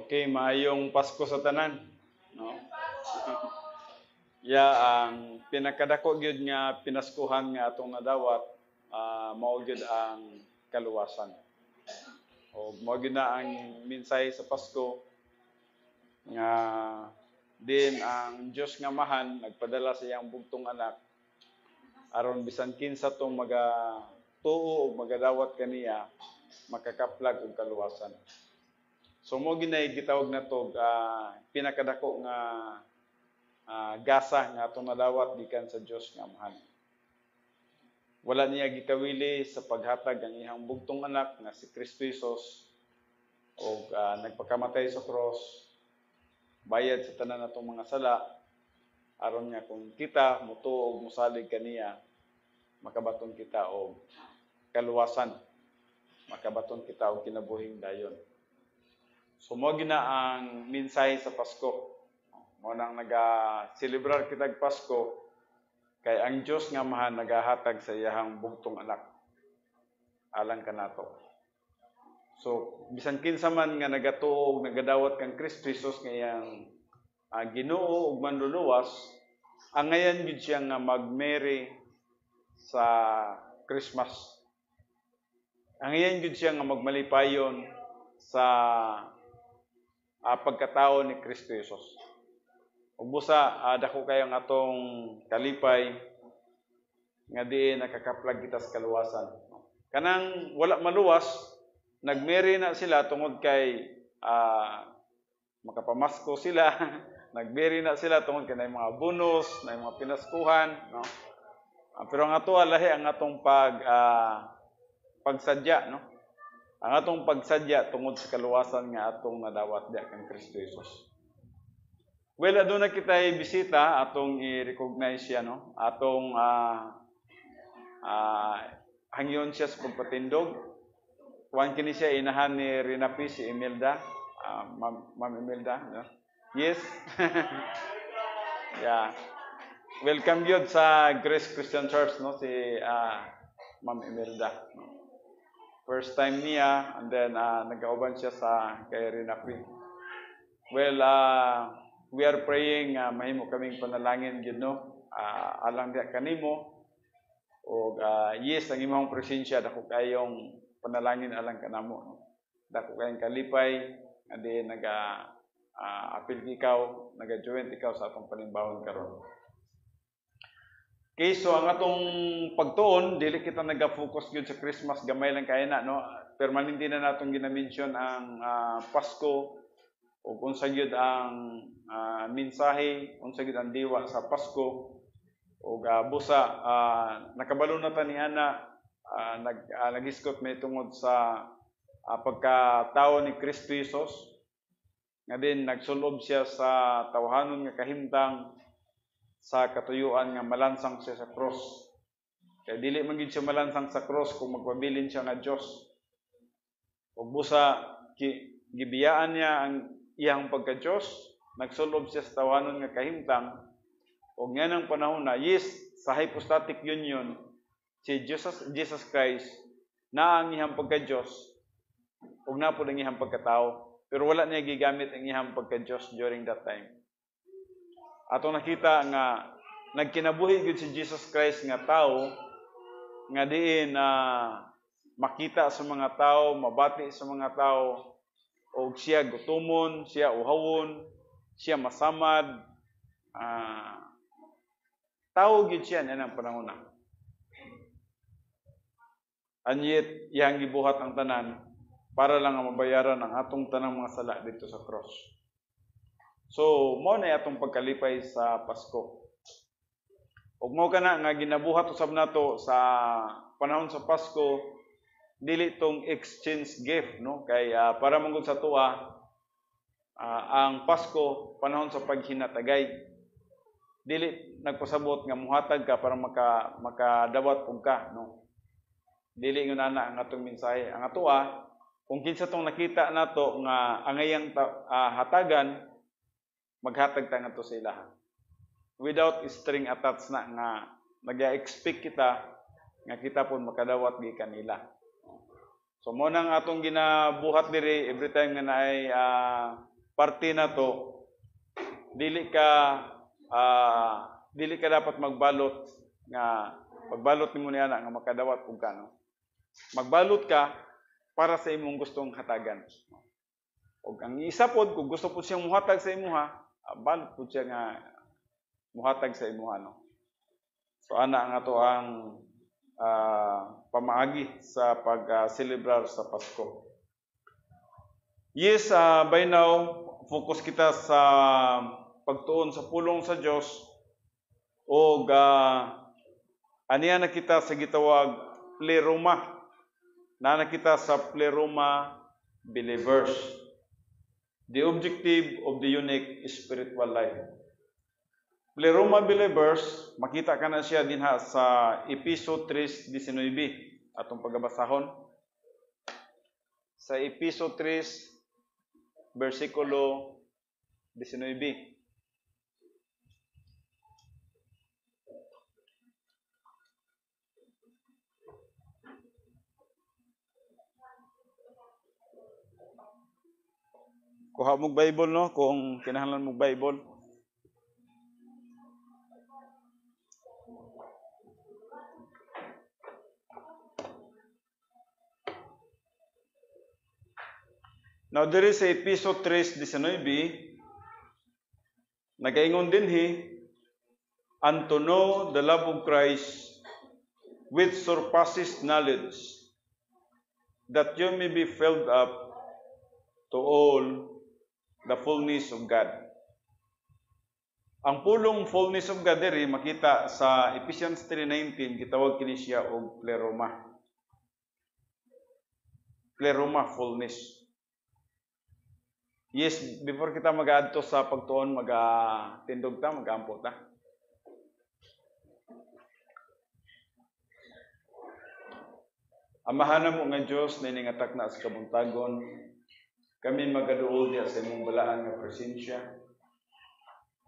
Okay, maayong Pasko sa tanan, no? Ang pinakadako gyud nga pinaskuhan nga atong nadawat, mao gyud ang kaluwasan. O mao gyud na ang minsay sa Pasko nga din ang Dios nga mahan nagpadala sa iyang bugtong anak aron bisan kinsa tong magatuo o magadawat kaniya makakaplag og kaluwasan. So mo ginay gitawag na to pinakadako nga gasa nga atong nadawat gikan sa Dios nga amahan. Wala niya gikawili sa paghatag ang iyang bugtong anak nga si Kristo Jesus o nagpakamatay sa cross, bayad sa tanan natong mga sala aron nga kung kita mutuo og mosalig kaniya makabaton kita og kaluwasan, makabaton kita og kinabuhing dayon. So mo gina ang minsay sa Pasko. Mo nang naga-celebrar kitag Pasko kay ang Dios nga mahan nagahatag sa iyang bugtong anak alang kanato. So bisan kinsa man nga nagatuo nagadawat kang Kristo Jesus nga iyang Ginoo ug manluluwas, ang ngayon gid siya nga magmeri sa Christmas. Ang ngayon gid siya nga magmalipayon sa pagkatao ni Kristo Jesus. Ug busa dako kayo nga atong kalipay nga diin nakakaplag kita sa kaluwasan. Kanang wala maluwas, nagmeri na sila tungod kay makapamasko sila, nagmeri na sila tungod kay na mga bonus, na mga pinaskuhan, no? Pero ang ato lahi ang atong pagsadya, no? Ang atong pagsadya tungod sa kaluwasan nga atong nadawat diha kang Kristo Jesus. Well, aduna kita bisita atong i-recognize siya, no? Atong hangyon siya sa pagpatindog. Kuan kini siya inahan ni Rinapi si Imelda, Ma'am Imelda, no? Yes. Yeah. Welcome yun sa Grace Christian Church, no? Si Ma'am Imelda, no? First time niya, and then nag-auban siya sa kay Rinapi. Well, we are praying, mahimo kaming panalangin yun, no? Alang diya kanimo. O yes, ang imong presensya, dako kayong panalangin alang kanamo, no? Dako kayong kalipay, adi apil ikaw, naga-join ikaw sa atong panimbawon karon. Okay, so ang atong pagtuon, dili kita naga-focus gyud sa Christmas, gamay lang kaya na, no? Permanente na natong gina-mention ang Pasko o unsa gyud ang mensahe, unsa gyud ang diwa sa Pasko o busa nakabalo na ta ni ana nag-iskot may tungod sa pagkatao ni Kristo Jesus nga din nagsulob siya sa tawhanon nga kahimtang sa katuyuan nga malansang siya sa cross. Kaya dili man gid siya malansang sa cross kung magpabilin siya nga Dios. Ug busa gibiyaan niya ang iyang pagka-Dios, nagsulob siya sa tawhanon nga kahimtang. Ug nganang panahon na yes, sa hypostatic union si Jesus Christ na ang iyang pagka-Dios ug na pud ang iyang pagkatao. Pero wala niya gigamit ang iyang pagka-Dios during that time. Atong nakita nga nagkinabuhi gyud si Jesus Christ nga tao nga diin makita sa mga tao, mabati sa mga tao og siya gutomon, siya uhawon, siya masamad, tao gyud siya nang panahon na. And yet, iyang gibuhat ang tanan para lang mabayaran ang atong tanang mga sala dito sa cross. So, mo na atong pagkalipay sa Pasko. Ug mo kana nga ginabuhat usab nato sa panahon sa Pasko, dili tong exchange gift, no? Kay para mangud sa tuwa ang Pasko panahon sa paghinatagay. Dili nagpasabot nga muhatag ka para makadawat og ka, no? Dili nga ana ang atong mensahe. Ang atoa kung kinsa tong nakita nato nga angayang hatagan, maghatag ta ngadto sa ilaha. Without string attached na nga nag-expect kita nga kita pun makadawat gikan nila. So mo nang atong ginabuhat diri every time nga naay party na to, dili ka dapat magbalot nga pagbalot nimo niya nga makadawat og kano. Magbalot ka para sa imong gustong hatagan. Og ang isa pod kung gusto po siyang muhatag sa imuha, balot po siya nga muhatag sa imuha, no. So ana ang ato ang pamaagi sa pag-celebrar sa Pasko. Yes, by now focus kita sa pagtuon sa pulong sa Dios o aniya na kita sa gitawag pleroma. Na kita sa pleroma believers. The objective of the unique spiritual life. Pleroma believers, makita ka na siya dinha sa Episo 3:19 atong pagbasahon. Sa Episo 3 versikulo 19. Kuha mong Bible, no? Kung kinahanglan mong Bible. Now, there is a Episo 3:19, nagaingon din and to know the love of Christ which surpasses knowledge, that you may be filled up to all the fullness of God. Ang pulong fullness of God diri makita sa Ephesians 3:19, gitawag kini siya og pleroma. Pleroma, fullness. Yes, before kita mag-aadto sa pagtuon, mag-tindog ta, mag-ampo ta. Amahan mo nga Diyos na iningatak na sa kabuntagon, kami magaduol diya sa imong balaan nga presensya.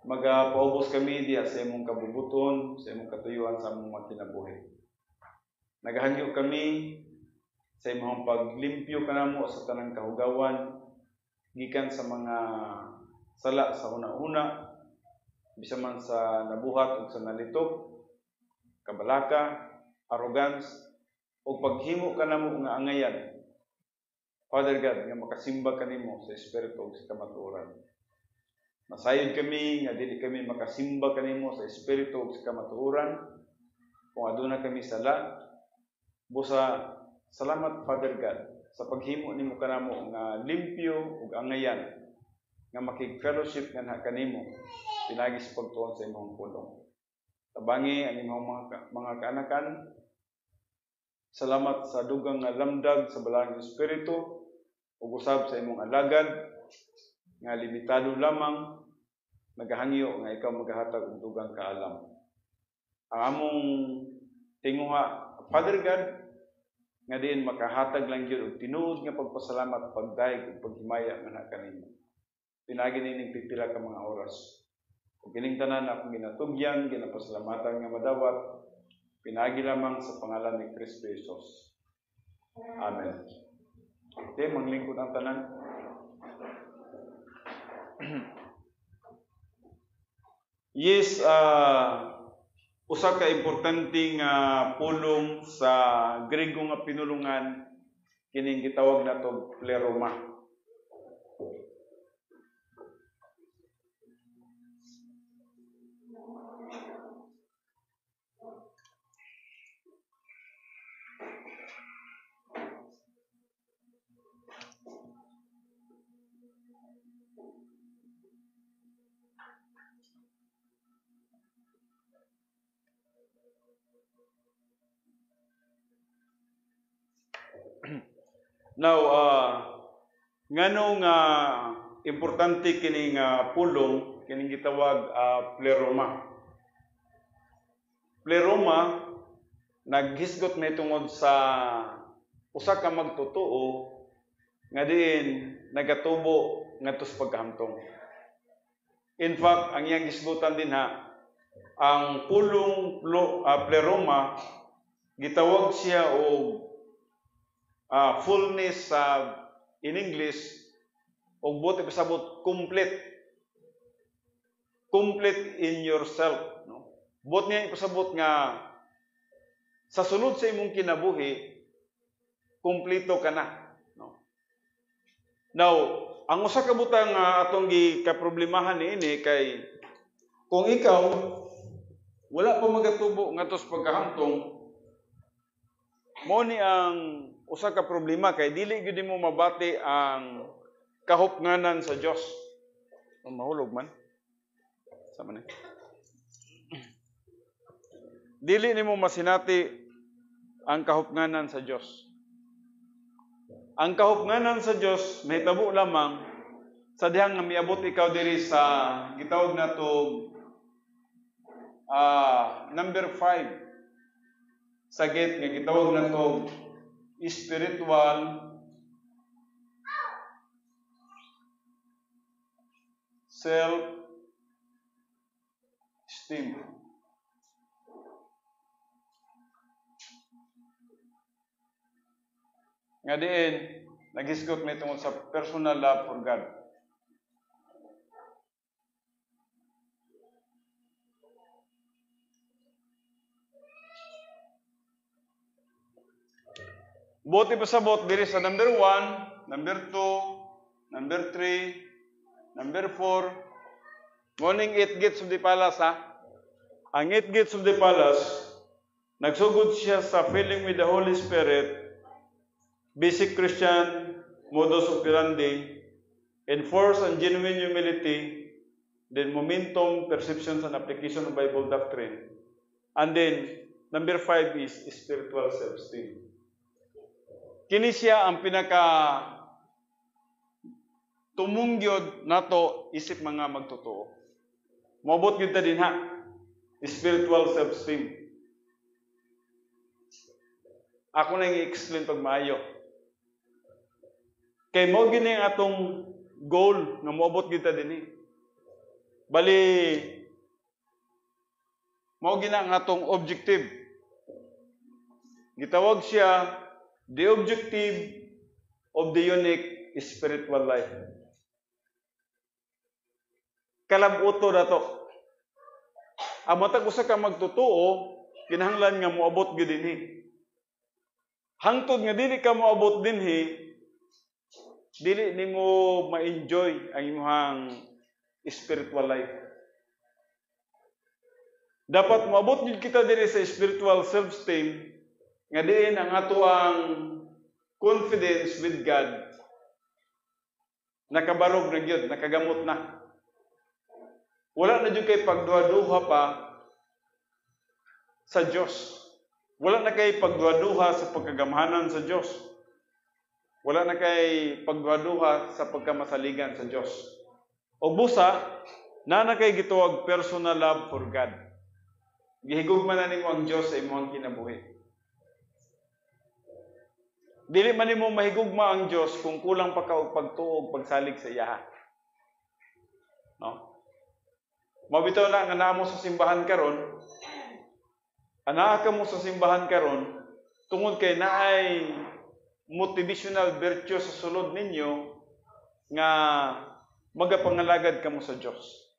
Magapaubos kami diya sa imong kabubuton, sa imong katuyuan sa among magkinabuhi. Nagahangyo kami sa imong paglimpyo kanamo sa tanang kahugawan, gikan sa mga sala sa una-una, bisa man sa nabuhat o sa nalitok, kabalaka, arrogance, o paghimo kanamo nga angayan. Father God, nga makasimba kanimo sa Espiritu o sa kamatuoran. Masayod kami nga dili kami makasimba kanimo sa Espiritu o sa kamatuoran. Kung aduna kami sala, busa salamat Father God sa paghimo nimo kanamo nga limpyo ug angayan nga makig-fellowship nga kanimo pinagi sa pagtuon sa imong pulong. Tabangi ang imong mga kaanakan. Salamat sa dugang nga lamdag sa balang Espiritu ug usab sa imong alagad nga limitado lamang nagahangyo nga ikaw maghatag og dugang kaalam. Ang among tinguha, Father God, nga diin makahatag lang yun og tinuod nga pagpasalamat, pagdaig ug paghimaya nga kanimo. Pinagi nining pipila ka mga oras. Ug kining tanan akong ginatugyan, ginapasalamatan nga madawat, pinagi lamang sa pangalan ni Kristo Jesus. Amen. Okay, manglingkod ang tanan. Yes, usa ka importanteng pulong sa Grego nga pinulungan kining gitawag nato pleroma. Now, nganong importante kining pulong kining gitawag pleroma. Pleroma naghisgot na tungod sa usa ka magtotoo nga diin nagatubo ngadto sa pagkahamtong. In fact, ang iyang gisgutan din ang pulong pleroma gitawag siya og fullness in English, o buti pasabot complete. Complete in yourself. No? Buot niya ipasabot nga sa sunod sa imong kinabuhi, kumplito ka na. No? Now, ang usa ka butang atong gikaproblemahan niini kay kung ikaw wala pa magatubo ngadto sa pagkahangtong, mo ni ang usa ka problema kay dili gyud mo mabati ang kahupnganan sa Dios. Mahulog man. Sama ni. Dili nimo masinati ang kahupnganan sa Dios. Ang kahupnganan sa Dios mahitabo lamang sa dihang nga miabot ikaw diri sa gitawag nato number 5 sa gate nga gitawag nato spiritual self-esteem. Nga diin, nag-isgot may tungkol sa personal love for God. Buti pasabot diri sa number 1, number 2, number 3, number 4, morning 8 gates of the palace ha. Ang 8 gates of the palace, nagsugod siya sa filling with the Holy Spirit, basic Christian modus operandi, enforce and genuine humility, then momentum, perceptions, and application of Bible doctrine. And then, number 5 is spiritual self-esteem. Kini siya ang pinaka tumungyod nato isip mga magtotoo. Moabot gyud ta din ha. Spiritual self-esteem. Ako na i-explain pag maayo. Kay mo gini ang atong goal nga moabot gyud ta dinhi. Bali mo gini ang atong objective. Gitawag siya the objective of the unique spiritual life. Kalabuto na to. Ang matag usa ka magtotoo, kinahanglan nga moabot gyud dinhi. Hangtod nga dili ka moabot dinhi, dili nimo ma-enjoy ang imong spiritual life. Dapat moabot gyud kita diri sa spiritual self-esteem nga diin ang ato ang confidence with God nakabarog na gyud, nakagamot na. Wala na gyud kay pagduha-duha pa sa Dios. Wala na kay pagduha-duha sa pagkagamhanan sa Dios. Wala na kay pagduha-duha sa pagkamasaligan sa Dios. O busa, na kay gituwag personal love for God. Gihigugman na nimo ang Dios sa imong kinabuhi. Dili man nimo mahigugma ang Dios kung kulang pa ka og pagtuo og pagsalig sa iya. No? Mabitaw na nga namo sa simbahan karon. Anaa ka mo sa simbahan karon tungod kay naay motivational virtue sa sulod ninyo nga magapangalagad kamo sa Dios.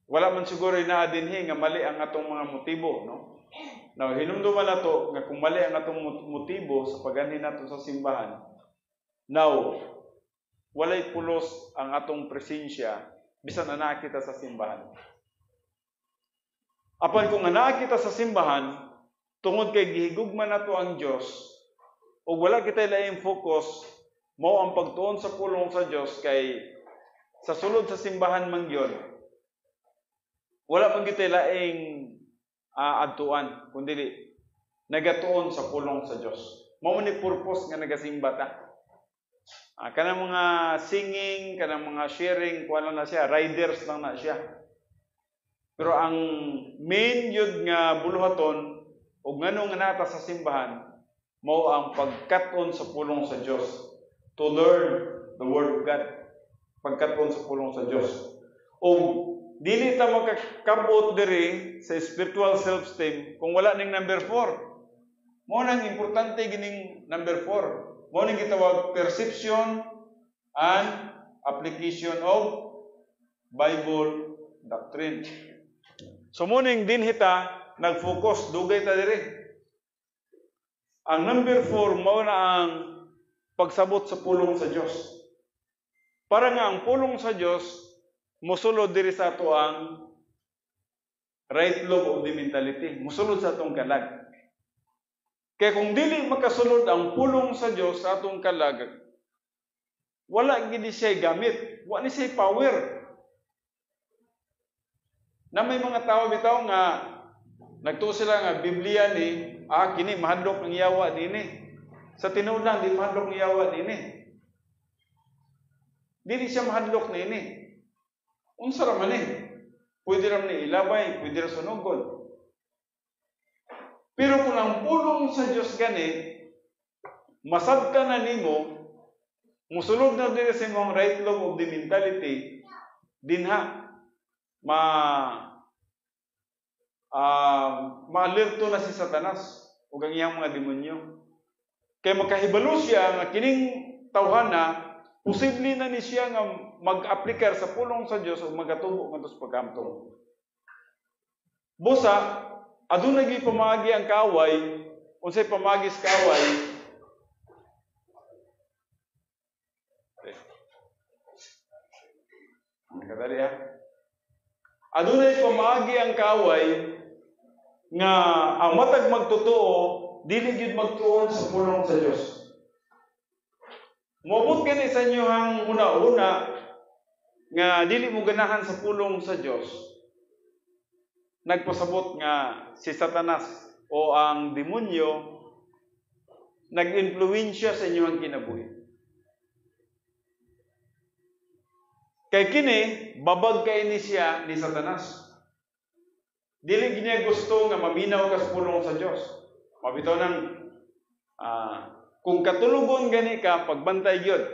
Wala man siguro na dinhi nga mali ang atong mga motibo, no? Now, hinumduman nato nga kung mali ang atong motibo sa pag-anhin nato sa simbahan, now, walay pulos ang atong presensya bisan ana kita sa simbahan. Apan kung ana kita sa simbahan, tungod kay gihigugman nato ang Dios, o wala kita laing focus, mao ang pagtuon sa pulong sa Dios kay sa sulod sa simbahan man gyud, wala man kita laing adtuan, kundi nagatuon sa pulong sa Dios. Mao ni purpose nga nagasimba ta. Kanang mga singing, kanang mga sharing, kuha na siya, riders lang na siya. Pero ang main yun nga buluhaton, o ngano nga nata sa simbahan, mao ang pagkaton sa pulong sa Dios. To learn the Word of God. Pagkaton sa pulong sa Dios. O dili ta makakabot diri sa spiritual self-esteem kung wala ning number 4. Mo nang importante gining number 4. Mo nang gitawag perception and application of Bible doctrine. So mo ning dinhita nag-focus dugay ta diri. Ang number 4 mao na ang pagsabot sa pulong sa Dios. Para nga ang pulong sa Dios mosulod diri sa ato ang right lobe of the mentality, mosulod sa atong kalag. Kaya kung dili makasulod ang pulong sa Dios sa atong kalag, wala gid siya gamit, wala ni siya power. Na may mga tao bitaw nga nagtuo sila nga Biblia ni kini mahadlok ng yawa dinhi. Sa tinuod lang di mahadlok ng yawa dinhi. Dili siya mahadlok nini. Unsa ra man pwede ra ni ilabay, pwede ra sunugod. Pero kung ang pulong sa Dios gani masabtan na nimo, musulod na diri sa imong right lobe of the mentality, dinha ma-alerto na si Satanas ug ang iyang mga demonyo. Kay makahibalo siya nga kining tawhana, posible na ni siya nga mag-aplikar sa pulong sa Dios ug magatubo ngadto sa pagkamtong. Busa, aduna gi pamagi ang kaway, unsay pamagi sa kaway? Kadali adunay pamagi ang kaway nga ang matag magtotoo dili gyud magtuon sa pulong sa Dios. Moabot gani sa inyo ang una-una nga dili mo ganahan sa pulong sa Dios. Nagpasabot nga si Satanas o ang demonyo nag-impluwensya sa inyo ang kinabuhi. Kay kini babag kay ni siya ni Satanas. Dili niya gusto nga maminaw ka sa pulong sa Dios. Mabitaw nang kung katulugon gani ka pagbantay gyud.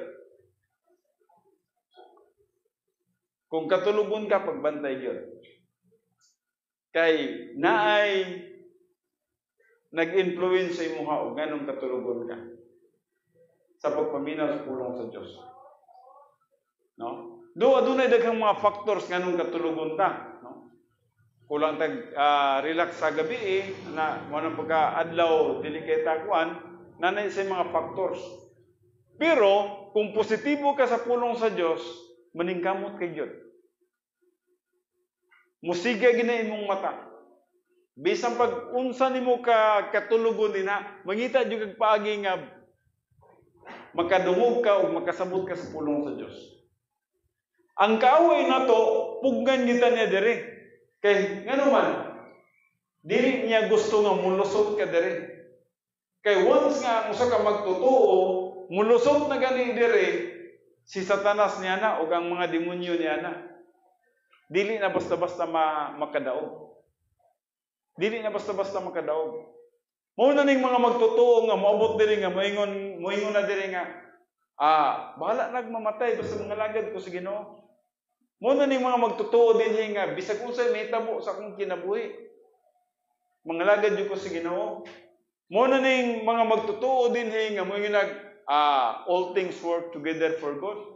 Kung katulugon ka pagbantay gyud. Kay naay nag-influence sa imong og nganong katulugon ka sa pagpaminaw sa pulong sa Dios. No? Do adunay daghang mga factors nganong katulugon ta, no? Kulang tag relax sa gabi na mo nang pagka-adlaw dili kay takuan, nanay sa mga factors. Pero kung positibo ka sa pulong sa Dios, maningkamot kay Dios. Musiga gina imong mata. Bisan pag unsa nimo ka katulugon dinha, mangita jud kag paagi nga makadungog ka o makasabot ka sa pulong sa Dios. Ang kaaway nato puggan kita niya diri. Kay ngano man dili niya gusto nga mulusot ka diri. Kay once nga usa ka magtotoo, mulusot na gani diri si Satanas niya na ug ang mga demonyo niya na. Dili na basta-basta makadaog. Dili na basta-basta makadaog. Mao na ning mga magtotoo nga moabot diri nga moingon na diri nga bahala nagmamatay basta mga lagad ko sa Ginoo. Mao na ning mga magtotoo dinhi nga bisag unsay mahitabo sa akong kinabuhi, mga lagad jud ko sa Ginoo. Mao na ning mga magtotoo dinhi nga moingon all things work together for good.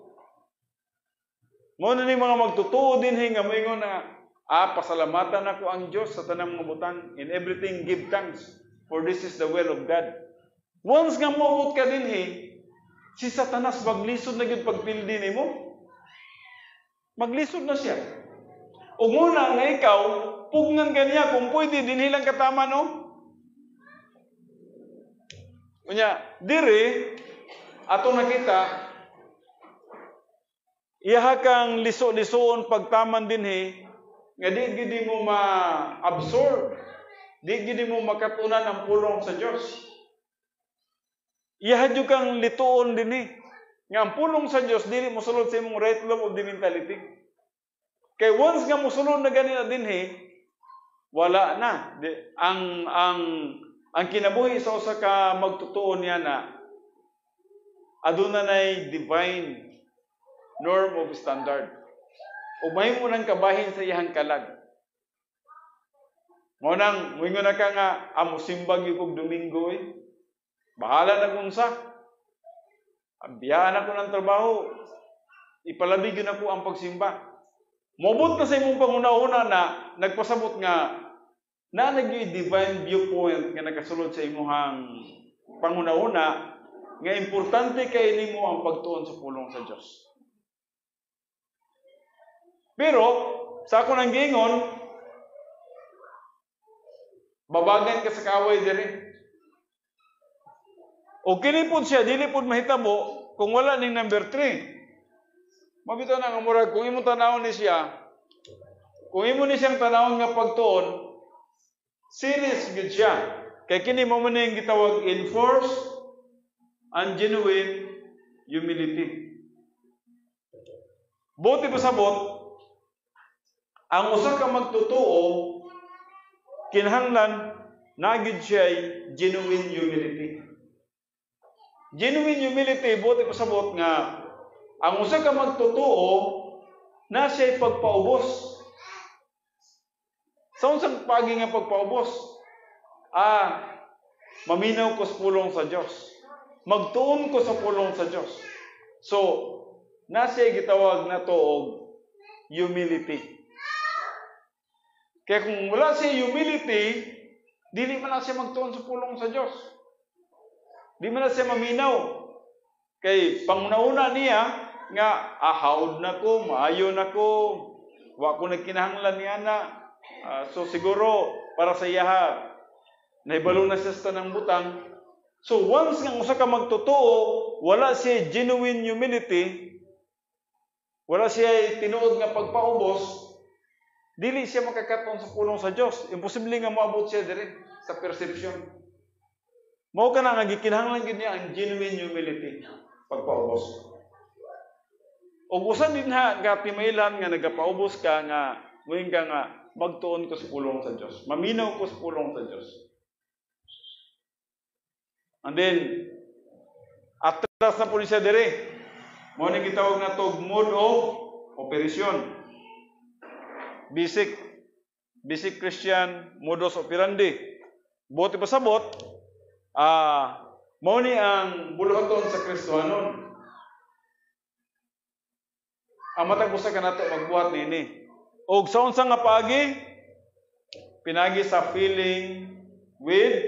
Mao na ning mga magtotoo dinhi nga moingon na pasalamatan ako ang Dios sa tanang mga butang, in everything give thanks, for this is the will of God. Once nga moabot ka dinhi, si Satanas maglisod na gyud pagpildi nimo. Maglisod na siya. Ug muna nga ikaw, pugnan kaniya kung pwede dinhi lang katama no. Unya, diri ato nakita iyaha kang liso-lisoon pagtaman dinhi nga di gid mo ma-absorb, di gid mo makatunan ang pulong sa Dios. Iyaha jud kang lituon dinhi nga ang pulong sa Dios dili mosulod sa imong right lobe of the mentality. Kay once nga mosulod na ganina dinhi, wala na. Ang kinabuhi sa usa ka magtotoo niya na aduna nay divine norm of standard. O mahimo nang kabahin sa iyang kalag. Mo nang moingon na ka nga amo simbag yung Domingo eh. Bahala na kung sa. Biyaan ako ng trabaho. Ipalabig na po ang pagsimba. Mobot na sa imong panguna-una na nagpasabot nga na nag-divine viewpoint nga nakasulod sa imong panguna-una nga importante kay nimo ang pagtuon sa pulong sa Dios. Pero sa ako nang giingon, babagan ka sa kaway diri. O kini pod siya dili pod mahitabo kung wala ning number 3. Mabitaw na nga murag kung imong tanawon ni siya, kung imo ni siyang tanawon nga pagtuon, serious gid siya. Kay kini mo man ning gitawag enforced and genuine humility. Buti pasabot ang usa ka magtotoo kinahanglan nagid siya genuine humility. Genuine humility, buti pasabot nga ang usa ka magtotoo na siya pagpaubos. Sa unsang pagi nga pagpaubos? Maminaw ko sa pulong sa Dios. Magtuon ko sa pulong sa Dios. So, na siya gitawag na to og humility. Kaya kung wala siya humility, dili man na siya magtuon sa pulong sa Dios. Di man na siya maminaw. Kay pangunauna niya nga ahawd na ko, maayo na ko, wa ko nagkinahanglan niya na. So siguro para sa iyaha nahibalo na siya sa tanang butang. So once nga usa ka magtotoo, wala siya genuine humility, wala siya tinuod nga pagpaubos, dili siya makakaton sa pulong sa Dios. Imposible nga moabot siya diri sa perception. Mao ka na nga gikinahanglan gid niya ang genuine humility, pagpaubos. O usa din ha nga timaylan nga nagapaubos ka nga muing ka nga magtuon ko sa pulong sa Dios. Maminaw ko sa pulong sa Dios. And then atras na po siya diri. Mao ni gitawag na tog mode of operation. Basic Christian modus operandi. Buti pasabot, mao ni ang buluhaton sa Kristohanon. Ang matag usa ka nato magbuhat nini. Og sa unsa nga paagi? Pinagi sa filling with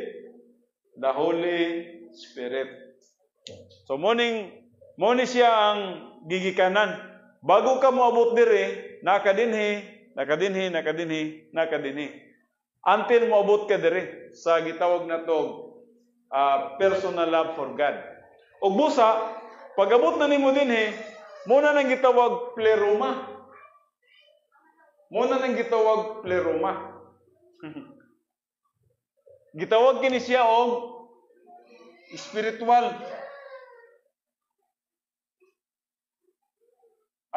the Holy Spirit. So mo ni siya ang gigikanan. Bago ka moabot diri, nakadinhi. Until moabot ka diri sa gitawag na to personal love for God. Og busa, pag-abot na nimo dinhi, muna nang gitawag pleroma. Gitawag kini siya og spiritual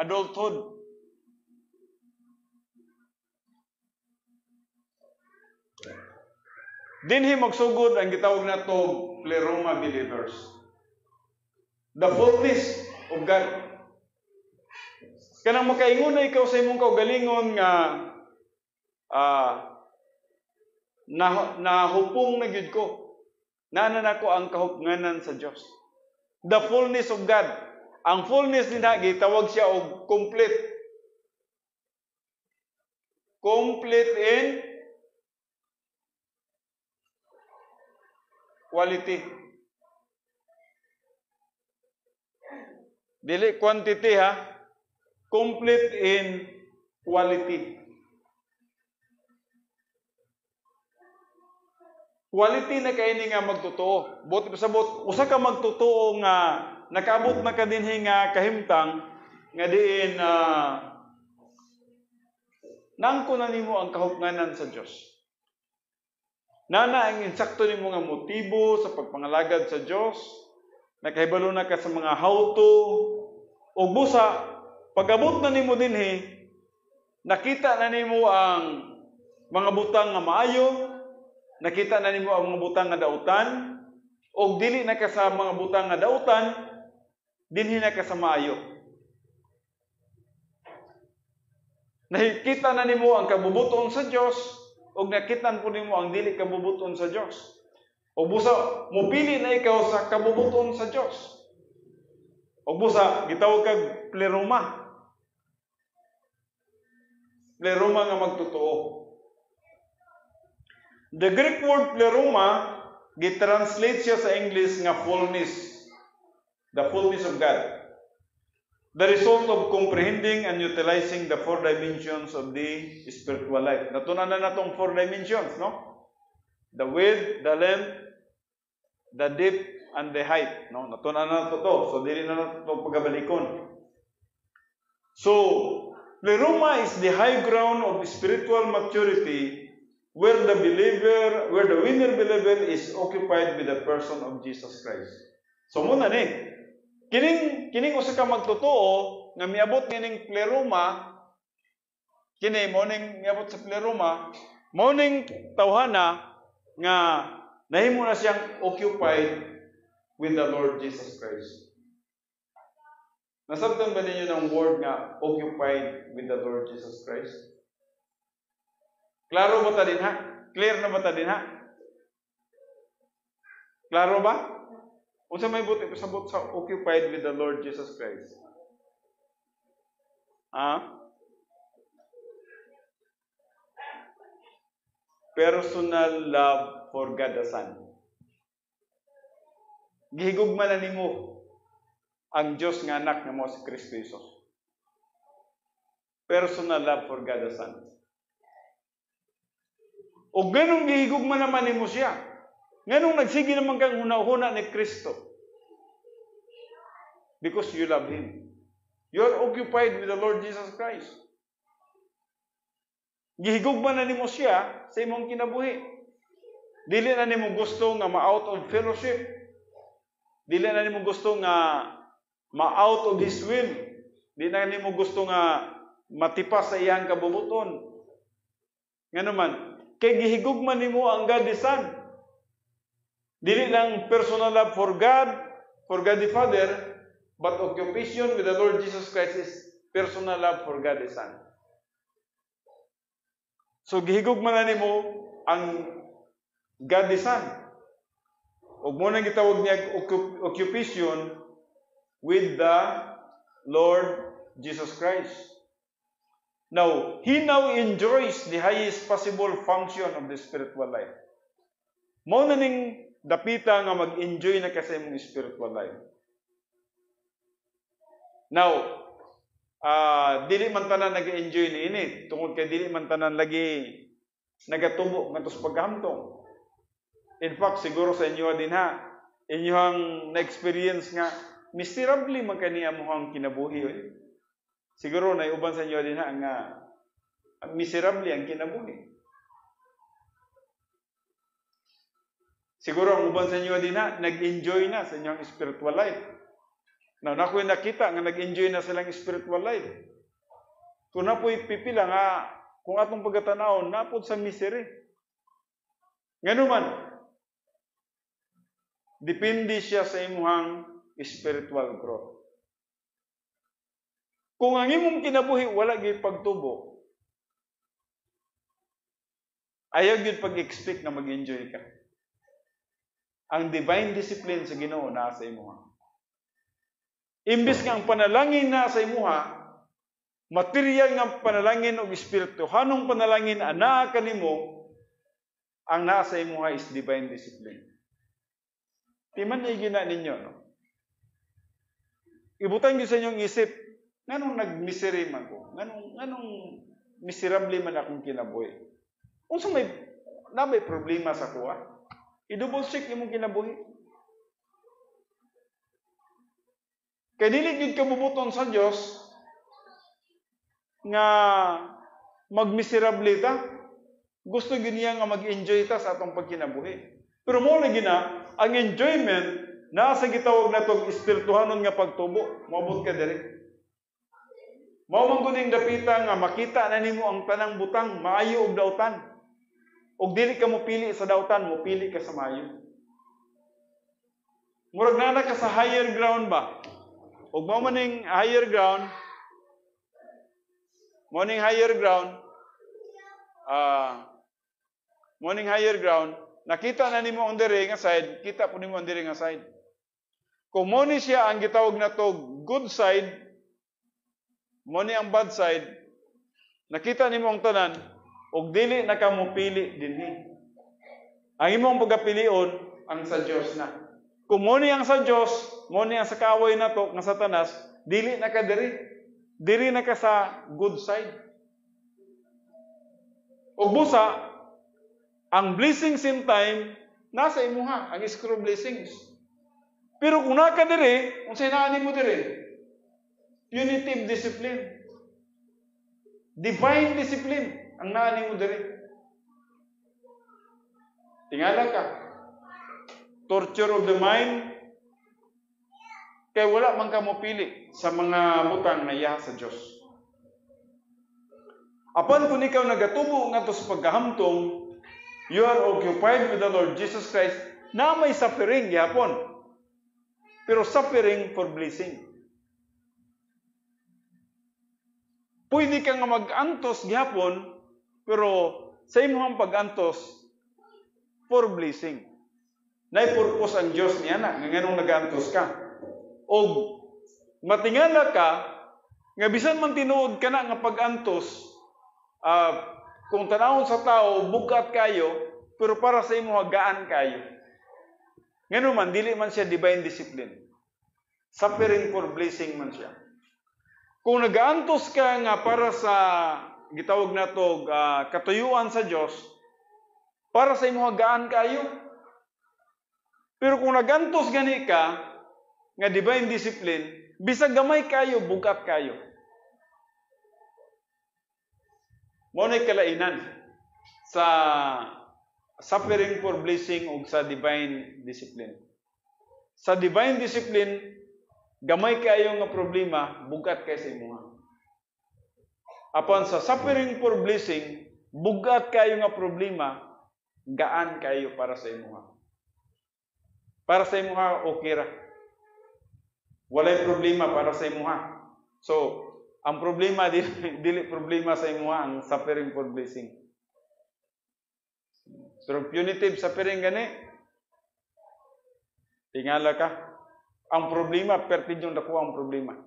adulthood. Dinhi magsugod ang gitawag na to pleroma believers. The fullness of God. Kanang makaingon na ikaw sa imong kaugalingon nga nahupong na gyud ko. Nana nako ang kahupnganan sa Dios. The fullness of God. Ang fullness nina gitawag siya og complete. Complete in quality. Dili quantity ha. Complete in quality. Quality na kaini nga magtotoo. Buti pasabot, usa ka magtotoo nga nakaabot na ka dinhi nga kahimtang nga diin nangko na nimo ang kahupnganan sa Dios. Nana ang insakto nimo nga motibo sa pagpangalagad sa Dios, nakahibalo na ka sa mga how-to, ug busa pag-abot na nimo dinhi, nakita na nimo ang mga butang nga maayo, nakita na nimo ang mga butang nga dautan, o dili na ka sa mga butang nga dautan, dinhi na ka sa maayo. Nakita na nimo ang kabubuton sa Dios, og nakitan po nimo ang dili kabubuton sa Dios. O busa mupili na ikaw sa kabubuton sa Dios. O busa gitawag kag pleroma. Pleroma nga magtotoo. The Greek word pleroma gitranslate siya sa English nga fullness. The fullness of God. The result of comprehending and utilizing the four dimensions of the spiritual life. Natunan na natong four dimensions, no? The width, the length, the depth, and the height. No? Natunan na to. So, dili na nato pagabalikon. So, pleroma is the high ground of spiritual maturity where the winner believer is occupied with the person of Jesus Christ. So, muna ni. Kining usa ka magtotoo nga miabot ning pleroma, kini mo ning miabot sa pleroma, mo ning tawhana nga nahimo na siyang occupied with the Lord Jesus Christ. Nasabtan ba ninyo ng word nga occupied with the Lord Jesus Christ? Klaro ba ta din ha? Clear na ba ta din ha? Klaro ba? Unsa may buti pasabot sa occupied with the Lord Jesus Christ? Personal love for God the Son. Gihigugma na nimo ang Diyos nga anak nga mo si Kristo Jesus. Personal love for God the Son. O ganong gihigugma naman nimo siya. Nganong nagsige naman kang hunahuna ni Kristo? Because you love Him. You are occupied with the Lord Jesus Christ. Gihigugman na nimo siya sa imong kinabuhi. Dili na nimo gusto nga ma-out of fellowship. Dili na nimo gusto nga ma-out of His will. Dili na nimo gusto nga matipas sa iyang kabubuton. Nga naman, kay gihigugman nimo ang God the Son. Dili lang personal love for God the Father, but occupation with the Lord Jesus Christ is personal love for God the Son. So, gihigugman na nimo ang God the Son. Ug mo nang gitawag niya occupation with the Lord Jesus Christ. Now, He now enjoys the highest possible function of the spiritual life. Mo na ning dapita nga mag-enjoy na kasi mong spiritual life. Now, dili man tanan nag-enjoy ni ini tungod kay dili man tanan lagi nagatubo ngadto sa paghamtong. In fact, siguro sa inyo din ha, inyong na-experience nga miserably man kaniya mohang kinabuhi. Siguro na uban sa inyo din ha nga miserably ang kinabuhi. Siguro ang uban sa inyo din na, nag-enjoy na sa inyong spiritual life. Now, nako'y nakita nga nag-enjoy na silang spiritual life. Kung napo'y pipila nga, kung atong pagkatanaw, napod sa misery. Ngano man, depende siya sa imuhang spiritual growth. Kung ang imong kinabuhi, wala gyud pagtubo, ayaw gyud pag-expect na mag-enjoy ka. Ang divine discipline sa Ginoo naa sa imuha. Imbes nga ang panalangin na sa imuha, material nga panalangin o espirituhanong panalangin ana kanimo, ang naa sa imuha is divine discipline. Timan na gina ninyo, no? Ibutang gyud sa inyong isip, nganong nagmisery man ko? Nganong miserable man akong kinabuhi? Unsa may problema sa kuha? I-double check imong kinabuhi. Kay dili gyud kabubuton sa Dios nga magmiserable ta. Gusto gyud niya nga mag-enjoy ta sa atong pagkinabuhi. Pero mo na gina, ang enjoyment naa sa gitawag natong espirituhanon nga pagtubo, moabot ka diri. Mao man kuning dapita nga makita na nimo ang tanang butang maayo og dautan. Og dili ka mo pili sa dautan, mo pili ka sa maayo. Murag na ka sa higher ground ba? Og mao man ning higher ground, morning higher ground, nakita na nimo ang diri nga side, kita po nimo ang diri nga side. Kung mo ni siya ang gitawag na to good side, mo ni ang bad side, nakita nimo ang tanan, og dili na ka mo pili dinhi. Ang imong pagapilion ang sa Dios na. Kung mo ni ang sa Dios, mo ni ang sa kaaway na to nga Satanas, dili na ka diri. Diri na ka sa good side. Og busa, ang blessings in time nasa imuha, ang screw blessings. Pero kung naka diri, unsay naani mo diri? Punitive discipline. Divine discipline ang naani mo diri. Tingala ka. Torture of the mind. Kaya wala man ka mo pili sa mga butang na iya sa Diyos. Apan kung ikaw nagatubo nga to sa pagkahamtong, you are occupied with the Lord Jesus Christ, na may suffering gihapon. Pero suffering for blessing. Pwede ka nga mag-antos gihapon, pero sa imong pag-antos, for blessing. Nay-purpose ang Diyos niya na, nga nganong nag-antos ka. O matingala ka, nga bisan man tinuod ka na nga pag-antos, kung tanawon sa tao, bukat kayo, pero para sa imo gaan kayo. Ngayon man, dili man siya divine discipline. Suffering for blessing man siya. Kung nag-aantos ka nga para sa, gitawag na to, katuyuan sa Diyos, para sa imo gaan kayo. Pero kung nag-antos gani ka, nga divine discipline, bisag gamay kayo, bukat kayo. Mo'y kalainan sa suffering for blessing o sa divine discipline. Sa divine discipline, gamay kayo nga problema, bugat kayo sa imuha. Apan sa suffering for blessing, bugat kayo nga problema, gaan kayo para sa imuha. Para sa imuha, okay ra. Walay problema para sa imuha. So, ang problema, dili problema sa imuha, ang suffering for blessing. Pero punitive suffering gani, tingala ka. Ang problema, pertid yung nakuha ang problema.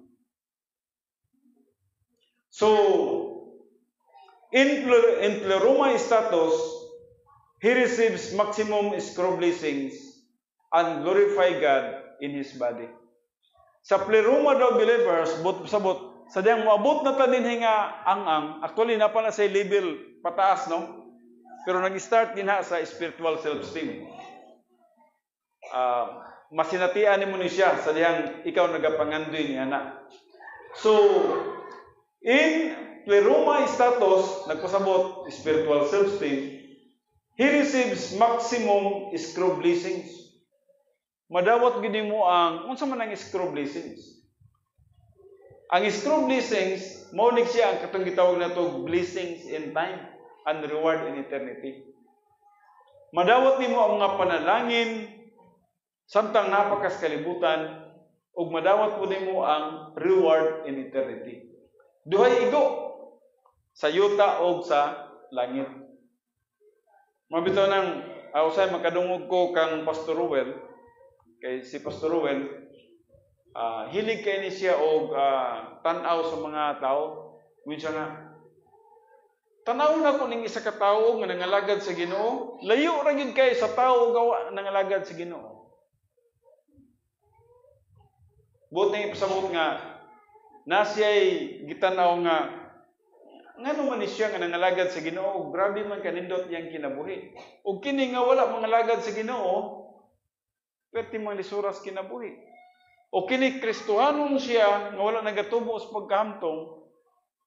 So, in pleroma status, he receives maximum screw blessings and glorify God in his body. Sa pleroma daw believers, sadyang moabot na ta din nga ang actually na pa na sa level pataas, no? Pero nag-start din ha sa spiritual self-esteem. Masinatian mo ni siya sa dihang ikaw nagapangandoy ni anak. So, in pleroma status, nagpasabot spiritual self-esteem, he receives maximum screw blessings. Madawat gini mo unsa man ang screw blessings? Ang screw blessings, maunig siya ang katong gitawag na to blessings in time and reward in eternity. Madawat nimo ang mga panalangin samtang napakas kalibutan ug madawat po nimo ang reward in eternity. Duhay igo sa yuta o sa langit. Mabitaw nang usay makadungog ko kang Pastor Ruel, kay si Pastor Ruel, hilig kay ni siya og tan-aw sa mga tao. Minsan nga, tanaw na ko ning isa ka tawo nga nangalagad sa Ginoo, layo ra gyud kay sa tawo gawa nangalagad sa Ginoo. Buti nga pasabot nga nasiyay gitanaw nga ngano man ni siya nga nangalagad sa Ginoo, grabe man kanindot iyang kinabuhi. Ug kini nga wala mangalagad sa Ginoo, perti mang lisuras kinabuhi. O kini Kristohanon siya nga wala nagatubo sa pagkahamtong,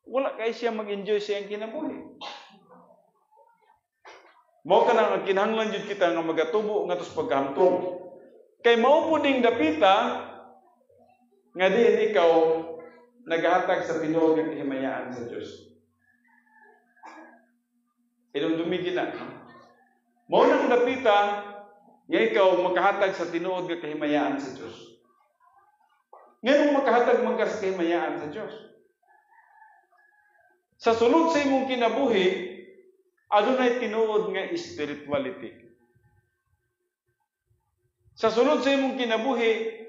wala kay siya mag-enjoy sa iyang kinabuhi. Mao ka nang kinahanglan jud kita nga magatubo nga sa pagkahamtong. Kay mao po ding dapita nga diin ikaw nagahatag sa tinuod nga kahimayaan sa Dios. Idumdumi gina. Mao nang dapita nga ikaw makahatag sa tinuod nga kahimayaan sa Dios. Nganong makahatag man ka sa kahimayaan sa Dios? Sa sulod sa imong kinabuhi, adunay tinuod nga spirituality. Sa sulod sa imong kinabuhi,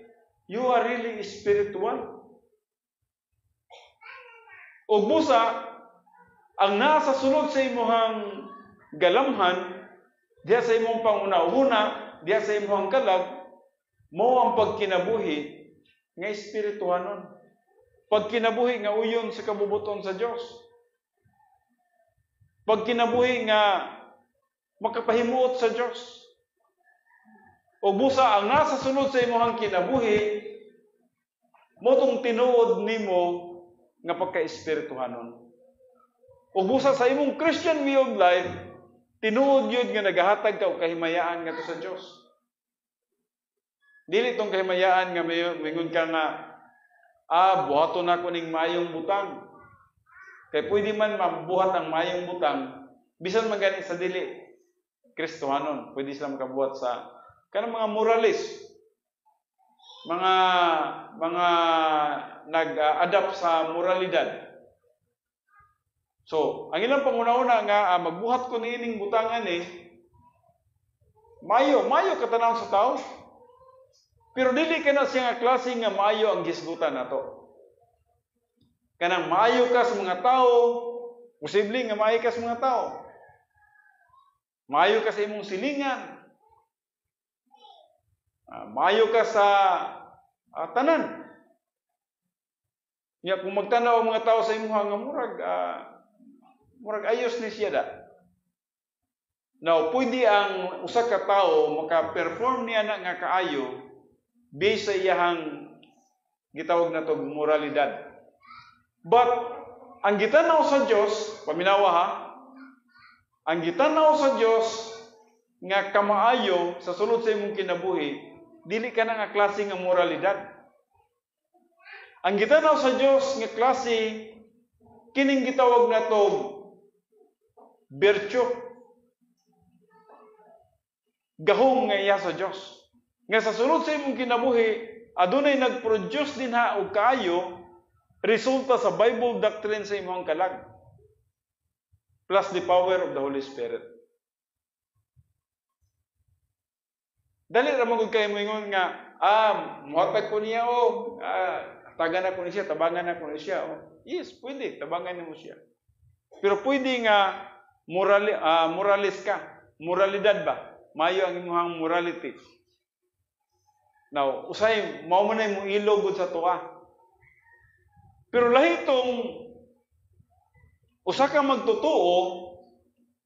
you are really spiritual. O busa, ang nasa sulod sa imong galamhan, diya sa imong pangunahuna, diya sa imong kalag, mo ang pagkinabuhi nga espirituhanon. Pagkinabuhi nga uyon sa kabubuton sa Dios. Pagkinabuhi nga makapahimuot sa Dios. O busa ang nasa sulod sa imong kinabuhi, mo tong tinuod nimo nga pagka-espirituhanon. O busa sa imong Christian way of life, tinuod yun nga nagahatag ka o kahimayaan nga to sa Dios. Dili tong kahimayaan nga mingon ka nga, buhaton ako ning mayong butang. Kay pwede man mabuhat ang mayong butang, bisan man gani sa dili Kristohanon, pwede sila makabuhat sa kanang mga moralis, mga nag-adapt sa moralidad. So, ang ilang panguna-una nga magbuhat ko niining butangan mayo katanaw sa tao. Pero dili kana siya nga klase nga mayo ang gisgutan nato. Kanang maayo ka sa mga tao, posible nga maayo ka sa mga tao. Maayo ka sa imong silingan. Maayo ka sa tanan. Nya kung magtanaw ang mga tao sa imong nga murag ayos ni siya da. Now, pwede ang usa ka tao maka-perform niya na nga kaayo based sa iyang gitawag na to moralidad. But ang gitanaw sa Dios, paminawa ha, ang gitanaw sa Dios nga kamaayo sa sulod sa imong kinabuhi, dili ka na nga klase nga moralidad. Ang gitanaw sa Dios nga klase kining gitawag na to virtue. Gahom nga iya sa Dios. Nga sa sulod sa imong kinabuhi, adunay nag-produce din ha og kaayo resulta sa Bible doctrine sa imong kalag. Plus the power of the Holy Spirit. Dali ra magud kay moingon nga, muhatag ko niya tagan ako ni siya, tabangan ako ni siya. Yes, pwede, tabangan mo siya. Pero pwede nga moralis ka. Moralidad ba? Mayo ang imong morality. Now, usay mao man mo ilog sa tuwa. Pero lahi tong usa ka magtotoo